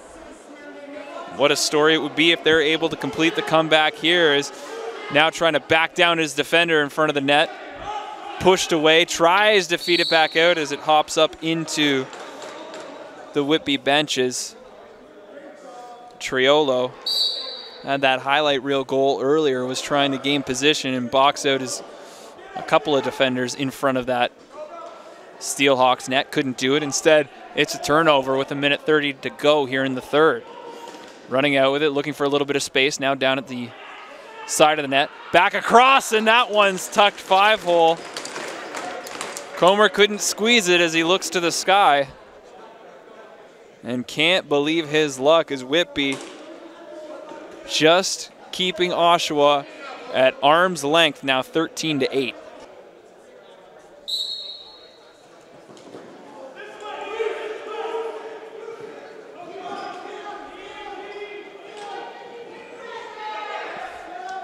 what a story it would be if they're able to complete the comeback here. Is now trying to back down his defender in front of the net. Pushed away, tries to feed it back out as it hops up into the Whitby benches. Triolo had that highlight reel goal earlier, was trying to gain position and box out a couple of defenders in front of that Steelhawks net. Couldn't do it. Instead, it's a turnover with 1:30 to go here in the third. Running out with it, looking for a little bit of space. Now down at the side of the net. Back across, and that one's tucked 5-hole. Comer couldn't squeeze it as he looks to the sky. And can't believe his luck as Whitby just keeping Oshawa at arm's length, now 13-8.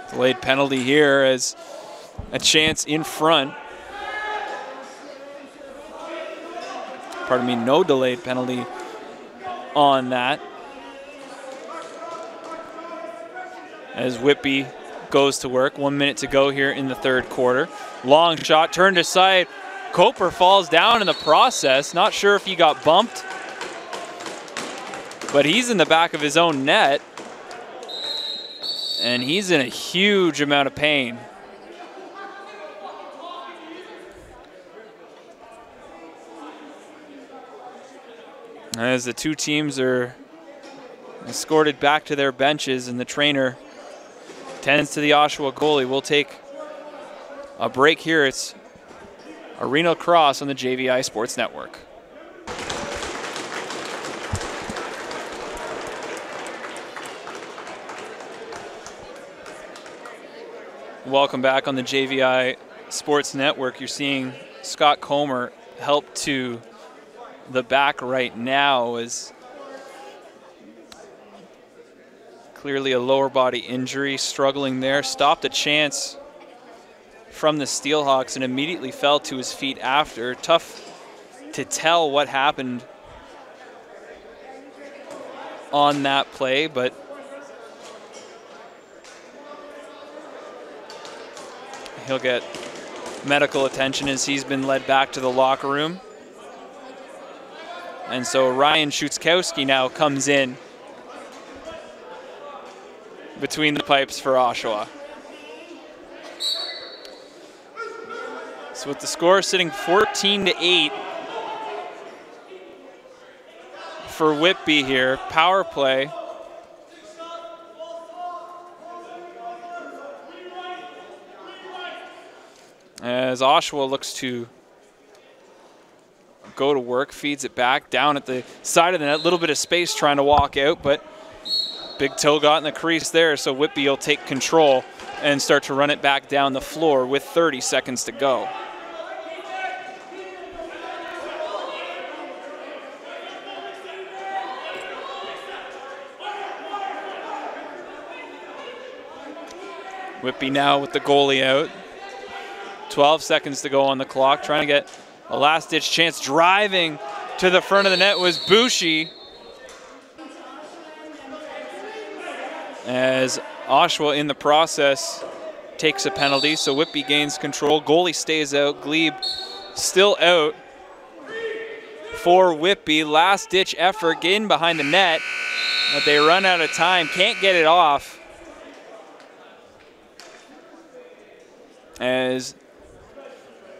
Delayed penalty here as a chance in front. Pardon me, no delayed penalty on that. As Whitby goes to work. 1 minute to go here in the third quarter. Long shot, turned aside. Coper falls down in the process. Not sure if he got bumped, but he's in the back of his own net. And he's in a huge amount of pain. As the two teams are escorted back to their benches, and the trainer tends to the Oshawa goalie. We'll take a break here. It's Arena Cross on the JVI Sports Network. Welcome back on the JVI Sports Network. You're seeing Scott Comer help to the back right now, as clearly a lower body injury, struggling there. Stopped a chance from the Steelhawks and immediately fell to his feet after. Tough to tell what happened on that play, but he'll get medical attention as he's been led back to the locker room. And so Ryan Schutzkowski now comes in between the pipes for Oshawa. So with the score sitting 14-8 for Whitby here, power play. As Oshawa looks to go to work, feeds it back down at the side of the net. A little bit of space trying to walk out, but big toe got in the crease there, so Whitby will take control and start to run it back down the floor with 30 seconds to go. Whitby now with the goalie out. 12 seconds to go on the clock, trying to get a last-ditch chance. Driving to the front of the net was Bushi. As Oshawa in the process takes a penalty, so Whitby gains control. Goalie stays out. Glebe still out for Whitby. Last-ditch effort in behind the net, but they run out of time. Can't get it off. as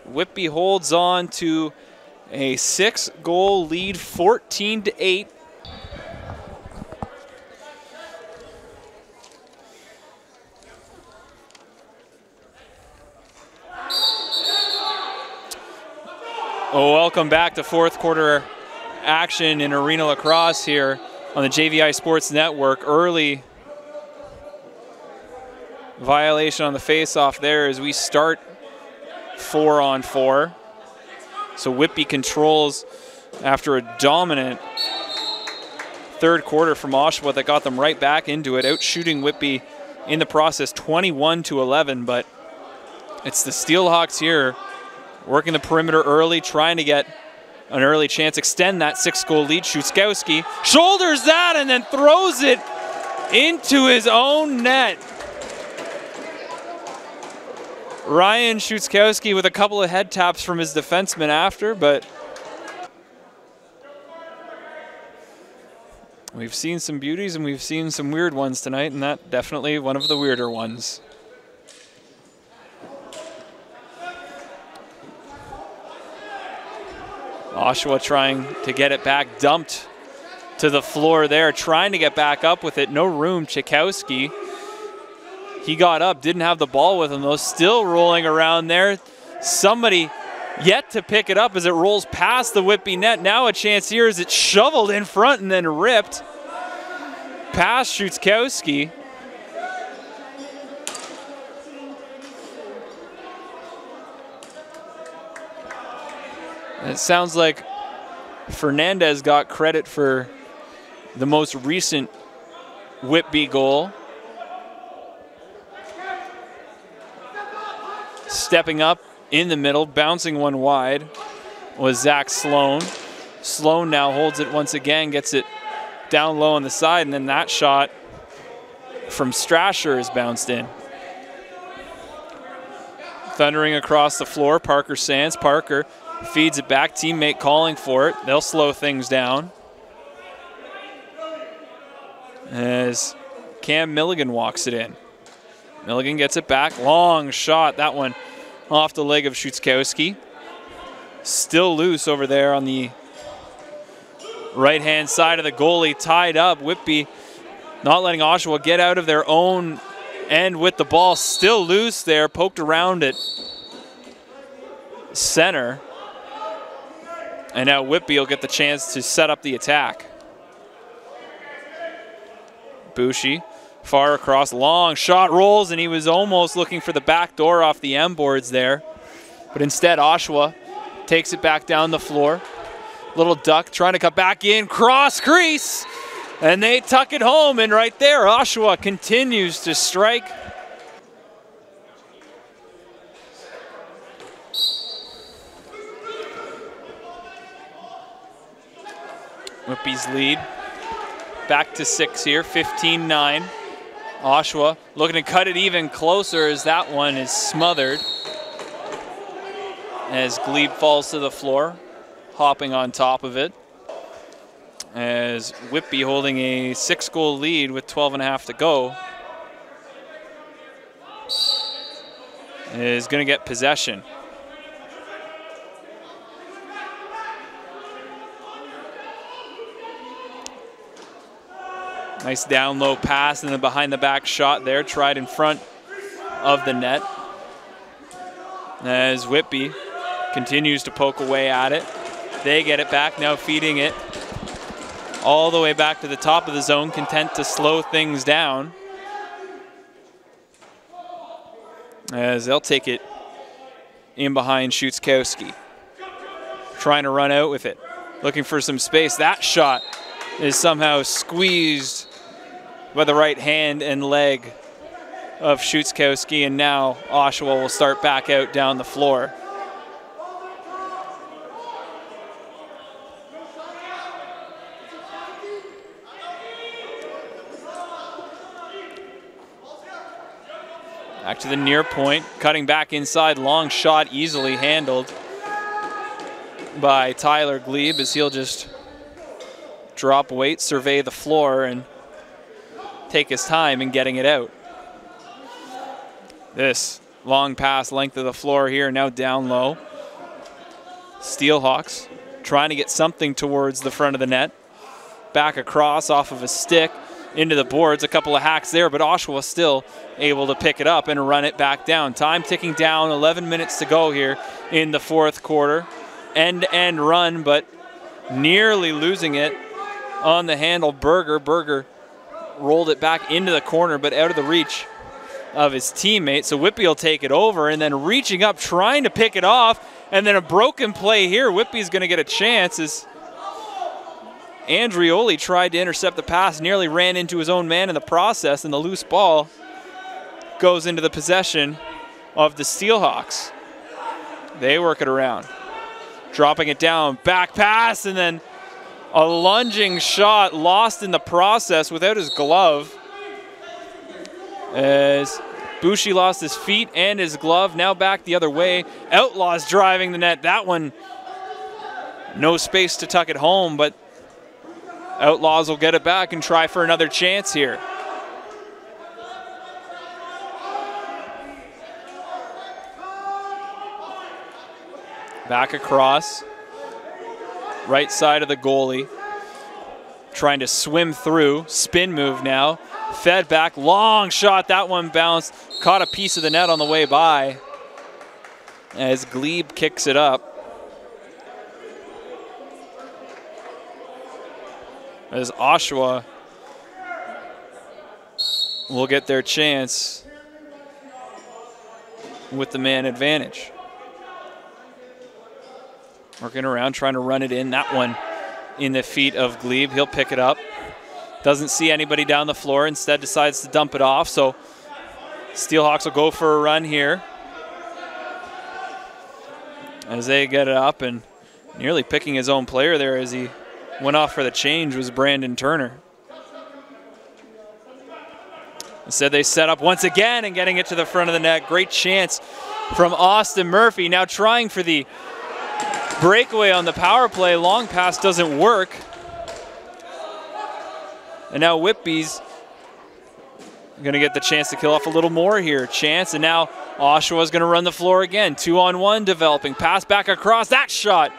Whitby holds on to a 6-goal lead, 14-8. Oh, welcome back to fourth quarter action in arena lacrosse here on the JVI Sports Network. Early violation on the face-off there as we start 4-on-4. So Whitby controls after a dominant third quarter from Oshawa that got them right back into it, out-shooting Whitby in the process 21-11, but it's the Steelhawks here working the perimeter early, trying to get an early chance, extend that 6-goal lead. Szuskowski shoulders that and then throws it into his own net. Ryan Szuskowski with a couple of head taps from his defenseman after, but we've seen some beauties and we've seen some weird ones tonight, and that definitely one of the weirder ones. Oshawa trying to get it back, dumped to the floor there, trying to get back up with it. No room, Tchaikovsky. He got up, didn't have the ball with him though, still rolling around there. Somebody yet to pick it up as it rolls past the Whitby net. Now a chance here as it's shoveled in front and then ripped past Szuskowski. It sounds like Fernandez got credit for the most recent Whitby goal. Stepping up in the middle, bouncing one wide, was Zach Sloan. Sloan now holds it once again, gets it down low on the side, and then that shot from Strasher is bounced in. Thundering across the floor, Parker Sands. Parker feeds it back, teammate calling for it. They'll slow things down as Cam Milligan walks it in. Milligan gets it back, long shot, that one off the leg of Szuskowski. Still loose over there on the right-hand side of the goalie, tied up. Whitby not letting Oshawa get out of their own end with the ball. Still loose there, poked around it. Center. And now Whitby will get the chance to set up the attack. Bushi, far across, long shot, rolls, and he was almost looking for the back door off the M boards there. But instead, Oshawa takes it back down the floor. Little duck trying to cut back in, cross crease, and they tuck it home. And right there, Oshawa continues to strike. Whitby's lead back to 6 here, 15-9. Oshawa looking to cut it even closer as that one is smothered. As Glebe falls to the floor, hopping on top of it. As Whitby holding a 6-goal lead with 12.5 to go is going to get possession. Nice down low pass and then behind the back shot there, tried in front of the net. As Whitby continues to poke away at it. They get it back, now feeding it all the way back to the top of the zone, content to slow things down. As they'll take it in behind Szuskowski. Trying to run out with it, looking for some space. That shot is somehow squeezed by the right hand and leg of Szuskowski, and now Oshawa will start back out down the floor. Back to the near point, cutting back inside, long shot, easily handled by Tyler Glebe as he'll just drop weight, survey the floor, and take his time in getting it out. This Long pass, length of the floor here, now down low. Steelhawks trying to get something towards the front of the net. Back across off of a stick into the boards. A couple of hacks there, but Oshawa still able to pick it up and run it back down. Time ticking down, 11 minutes to go here in the fourth quarter. End-to-end run, but nearly losing it on the handle. Berger rolled it back into the corner, but out of the reach of his teammate. So Whitby will take it over, and then reaching up, trying to pick it off, and then a broken play here. Whitby's going to get a chance as Andrioli tried to intercept the pass, nearly ran into his own man in the process, and the loose ball goes into the possession of the Steelhawks. They work it around. Dropping it down, back pass, and then a lunging shot lost in the process without his glove. As Bushi lost his feet and his glove, now back the other way. Outlaws driving the net. That one, no space to tuck it home, but Outlaws will get it back and try for another chance here. Back across, right side of the goalie. Trying to swim through, spin move now. Fed back, long shot, that one bounced. Caught a piece of the net on the way by as Glebe kicks it up. As Oshawa will get their chance with the man advantage. Working around, trying to run it in. That one in the feet of Glebe. He'll pick it up. Doesn't see anybody down the floor. Instead decides to dump it off. So Steelhawks will go for a run here as they get it up, and nearly picking his own player there as he went off for the change was Brandon Turner. Instead they set up once again and getting it to the front of the net. Great chance from Austin Murphy. Now trying for the breakaway on the power play. Long pass doesn't work. And now Whitby's going to get the chance to kill off a little more here. Chance, and now Oshawa's going to run the floor again. 2-on-1 developing. Pass back across. That shot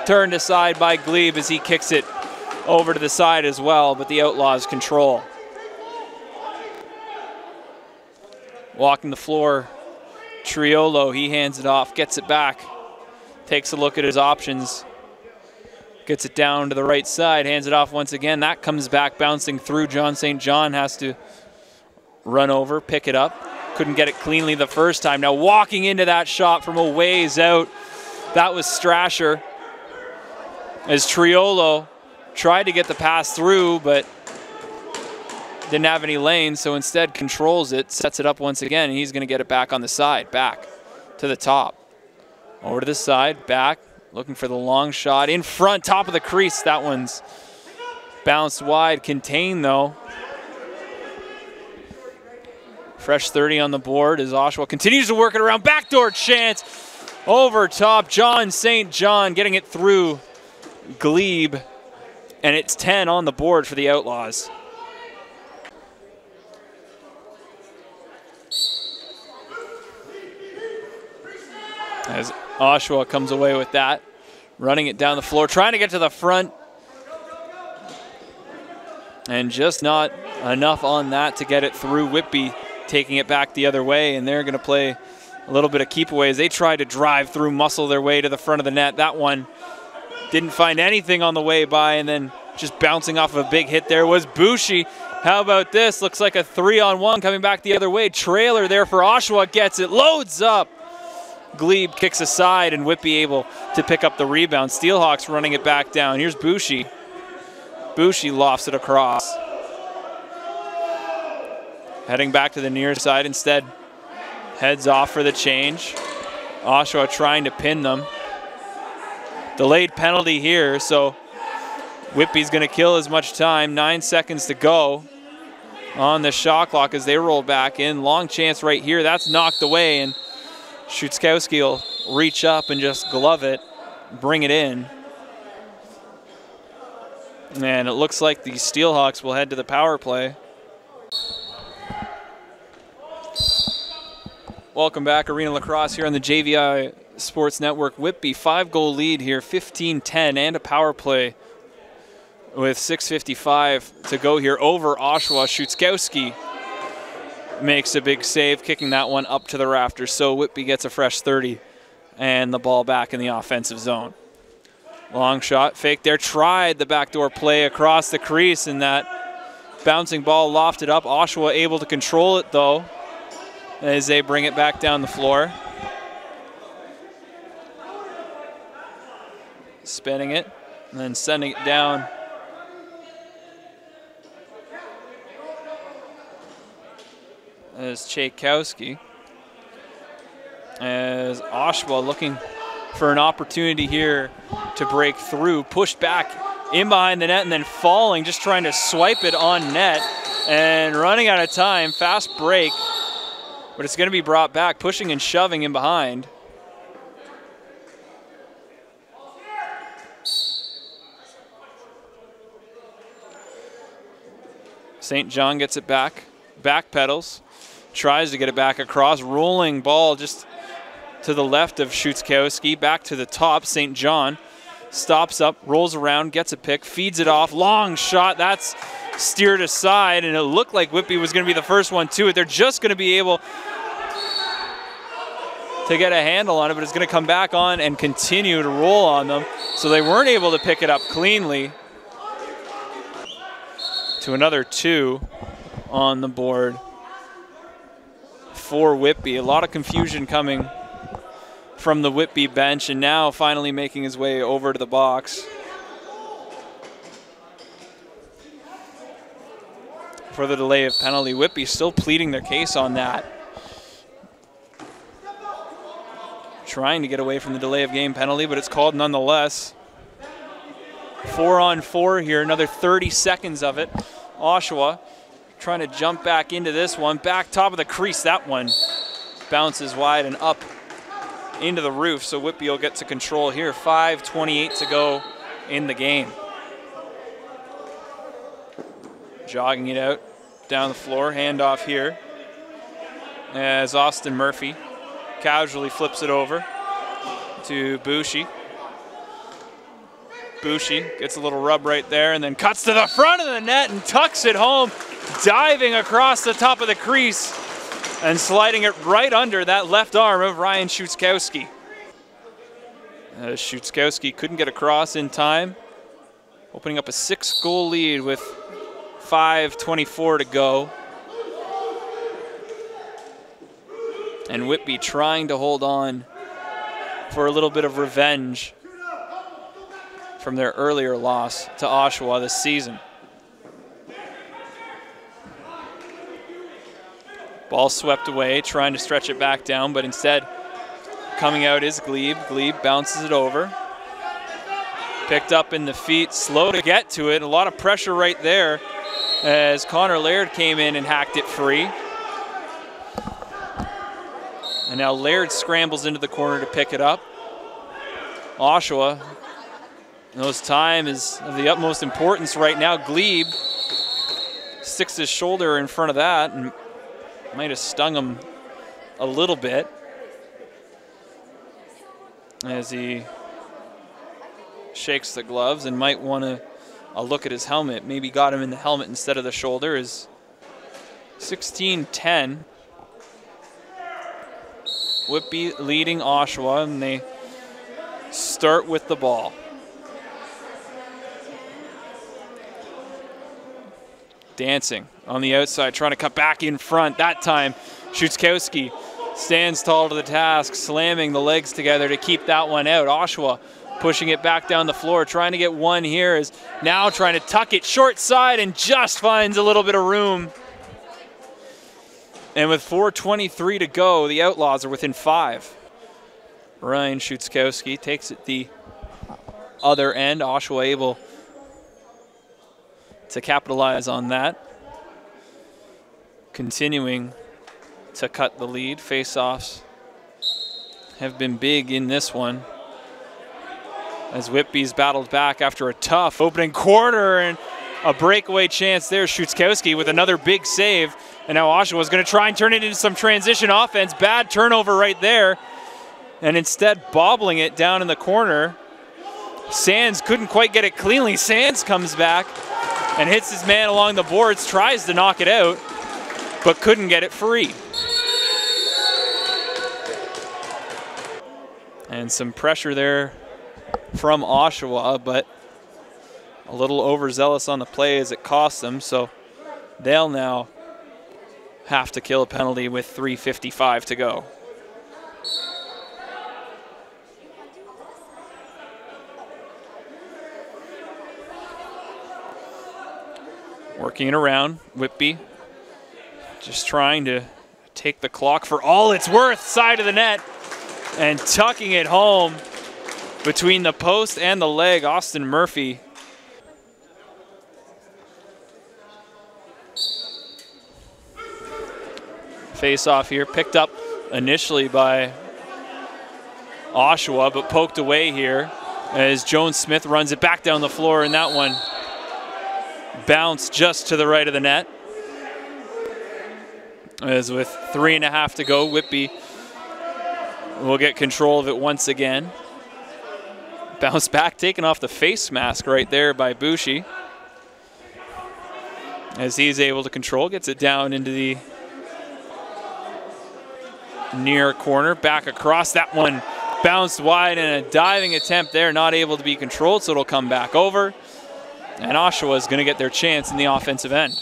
turned aside by Glebe as he kicks it over to the side as well, but the Outlaws control. Walking the floor, Triolo, he hands it off, gets it back. Takes a look at his options. Gets it down to the right side, hands it off once again. That comes back, bouncing through. John St. John has to run over, pick it up. Couldn't get it cleanly the first time. Now walking into that shot from a ways out. That was Strasher. As Triolo tried to get the pass through, but didn't have any lane, so instead controls it, sets it up once again, and he's going to get it back on the side, back to the top. Over to the side, back. Looking for the long shot in front, top of the crease. That one's bounced wide, contained though. Fresh 30 on the board as Oshawa continues to work it around. Backdoor chance over top. John St. John getting it through Glebe, and it's 10 on the board for the Outlaws. As Oshawa comes away with that, running it down the floor, trying to get to the front, and just not enough on that to get it through. Whitby taking it back the other way, and they're going to play a little bit of keep away as they try to drive through, muscle their way to the front of the net. That one didn't find anything on the way by, and then just bouncing off of a big hit there was Bushi. How about this? Looks like a 3-on-1 coming back the other way. Trailer there for Oshawa, gets it, loads up. Glebe kicks aside, and Whitby able to pick up the rebound. Steelhawks running it back down. Here's Bushi. Bushi lofts it across. Heading back to the near side instead. Heads off for the change. Oshawa trying to pin them. Delayed penalty here, so Whitby's going to kill as much time. 9 seconds to go on the shot clock as they roll back in. Long chance right here. That's knocked away, and Szuczkowski will reach up and just glove it, bring it in. And it looks like the Steelhawks will head to the power play. Welcome back. Arena Lacrosse here on the JVI Sports Network. Whitby, 5-goal lead here, 15-10, and a power play with 6:55 to go here over Oshawa. Szuczkowski makes a big save, kicking that one up to the rafters. So Whitby gets a fresh 30 and the ball back in the offensive zone. Long shot, fake there, tried the backdoor play across the crease, and that bouncing ball lofted up. Oshawa able to control it though, as they bring it back down the floor. Spinning it, and then sending it down. As Tchaikovsky. As Oshawa looking for an opportunity here to break through. Pushed back in behind the net and then falling, just trying to swipe it on net. And running out of time, fast break. But it's going to be brought back, pushing and shoving in behind. St. John gets it back, back pedals, tries to get it back across, rolling ball just to the left of Szuczkowski, back to the top. St. John stops up, rolls around, gets a pick, feeds it off, long shot, that's steered aside, and it looked like Whitby was going to be the first one to it. They're just going to be able to get a handle on it, but it's going to come back on and continue to roll on them. So they weren't able to pick it up cleanly. To another 2 on the board for Whitby. A lot of confusion coming from the Whitby bench, and now finally making his way over to the box for the delay of penalty. Whitby still pleading their case on that. Trying to get away from the delay of game penalty, but it's called nonetheless. 4-on-4 here, another 30 seconds of it. Oshawa trying to jump back into this one. Back top of the crease, that one bounces wide and up into the roof, so Whitby will get to control here. 5:28 to go in the game. Jogging it out down the floor, handoff here as Austin Murphy casually flips it over to Bushi. Bushi gets a little rub right there and then cuts to the front of the net and tucks it home, diving across the top of the crease and sliding it right under that left arm of Ryan Szuczkowski. Szuczkowski couldn't get across in time, opening up a 6-goal lead with 5:24 to go. And Whitby trying to hold on for a little bit of revenge from their earlier loss to Oshawa this season. Ball swept away, trying to stretch it back down, but instead coming out is Glebe. Glebe bounces it over. Picked up in the feet, slow to get to it. A lot of pressure right there as Connor Laird came in and hacked it free. And now Laird scrambles into the corner to pick it up. Oshawa knows time is of the utmost importance right now. Glebe sticks his shoulder in front of that and might have stung him a little bit as he shakes the gloves and might want to look at his helmet. Maybe got him in the helmet instead of the shoulder. Is 16-10. Whitby leading Oshawa, and they start with the ball. Dancing on the outside, trying to cut back in front. That time, Szuczkowski stands tall to the task, slamming the legs together to keep that one out. Oshawa pushing it back down the floor, trying to get one here, is now trying to tuck it short side and just finds a little bit of room. And with 4:23 to go, the Outlaws are within 5. Ryan Szuczkowski takes it the other end. Oshawa able to capitalize on that. Continuing to cut the lead. Face-offs have been big in this one, as Whitby's battled back after a tough opening quarter, and a breakaway chance there. Szuczkowski with another big save. And now Oshawa is going to try and turn it into some transition offense. Bad turnover right there. And instead bobbling it down in the corner. Sands couldn't quite get it cleanly. Sands comes back and hits his man along the boards, tries to knock it out, but couldn't get it free. And some pressure there from Oshawa, but a little overzealous on the play as it cost them, so they'll now have to kill a penalty with 3:55 to go. Working it around, Whitby just trying to take the clock for all it's worth, side of the net, and tucking it home between the post and the leg, Austin Murphy. Face off here, picked up initially by Oshawa, but poked away here as Jones Smith runs it back down the floor, and that one bounced just to the right of the net. As with 3.5 to go, Whitby will get control of it once again. Bounce back, taken off the face mask right there by Bushi. As he's able to control, gets it down into the near corner, back across. That one bounced wide in a diving attempt there, not able to be controlled, so it'll come back over. And Oshawa is going to get their chance in the offensive end.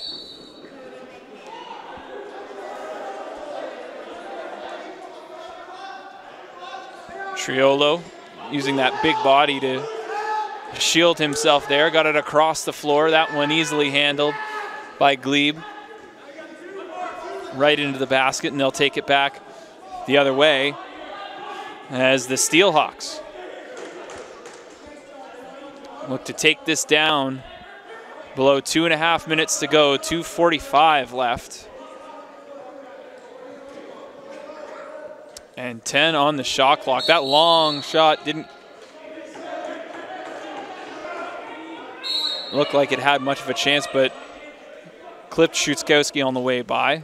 Triolo using that big body to shield himself there. Got it across the floor. That one easily handled by Glebe. Right into the basket, and they'll take it back the other way as the Steelhawks look to take this down below 2.5 minutes to go, 2:45 left. And 10 on the shot clock. That long shot didn't look like it had much of a chance, but clipped Szuczkowski on the way by.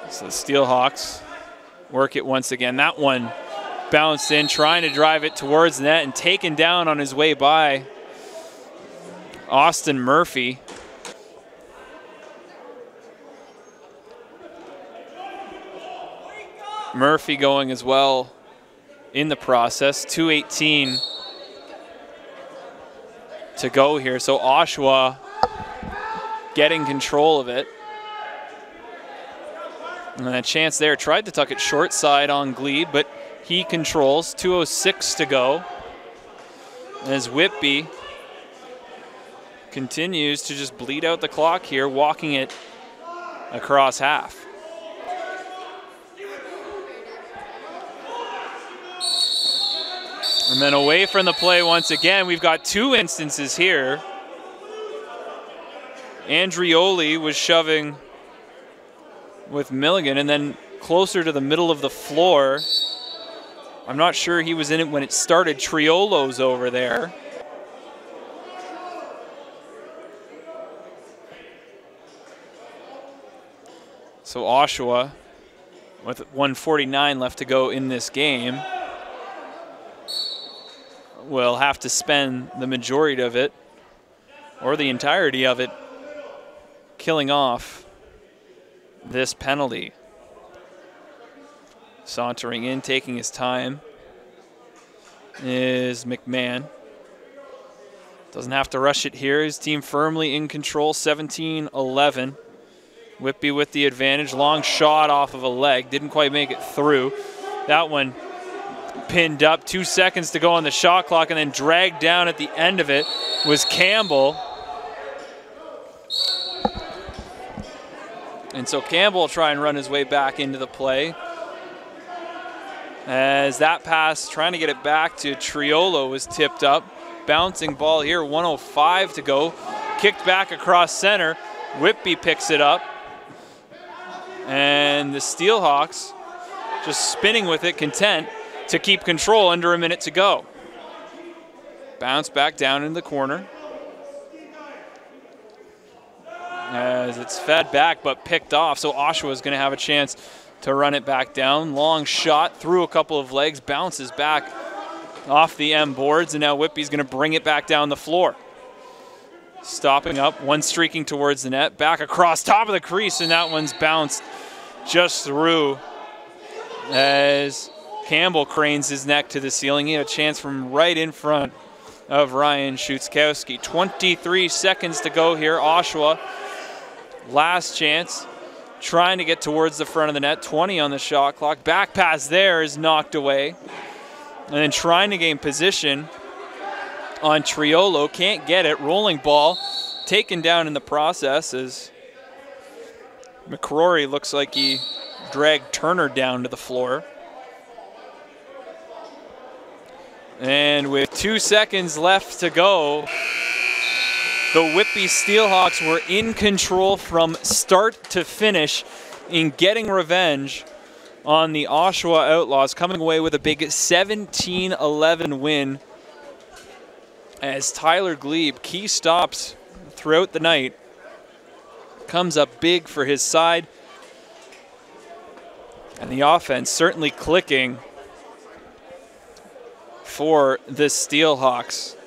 So the Steelhawks work it once again. That one bounced in, trying to drive it towards the net and taken down on his way by Austin Murphy. Murphy going as well in the process. 2:18 to go here. So Oshawa getting control of it. And a chance there. Tried to tuck it short side on Glebe, but he controls. 2:06 to go. As Whitby continues to just bleed out the clock here, walking it across half. And then away from the play once again. We've got two instances here. Andrioli was shoving with Milligan, and then closer to the middle of the floor. I'm not sure he was in it when it started. Triolo's over there. So Oshawa, with 1:49 left to go in this game, will have to spend the majority of it, or the entirety of it, killing off this penalty. Sauntering in, taking his time, is McMahon. Doesn't have to rush it here. His team firmly in control, 17-11. Whitby with the advantage. Long shot off of a leg. Didn't quite make it through. That one pinned up. 2 seconds to go on the shot clock, and then dragged down at the end of it was Campbell. And so Campbell will try and run his way back into the play. As that pass, trying to get it back to Triolo, was tipped up. Bouncing ball here, 1:05 to go. Kicked back across center. Whitby picks it up. And the Steelhawks just spinning with it, content to keep control under a minute to go. Bounce back down in the corner. As it's fed back but picked off, so Oshawa is going to have a chance to run it back down. Long shot through a couple of legs, bounces back off the M boards, and now Whitby's going to bring it back down the floor. Stopping up, one streaking towards the net, back across top of the crease, and that one's bounced just through as Campbell cranes his neck to the ceiling. He had a chance from right in front of Ryan Schutzkowski. 23 seconds to go here. Oshawa, last chance, trying to get towards the front of the net. 20 on the shot clock. Back pass there is knocked away. And then trying to gain position on Triolo. Can't get it. Rolling ball taken down in the process as McCrory looks like he dragged Turner down to the floor. And with 2 seconds left to go, the Whitby Steelhawks were in control from start to finish in getting revenge on the Oshawa Outlaws, coming away with a big 17-11 win as Tyler Glebe, key stops throughout the night, comes up big for his side. And the offense certainly clicking for the Steelhawks.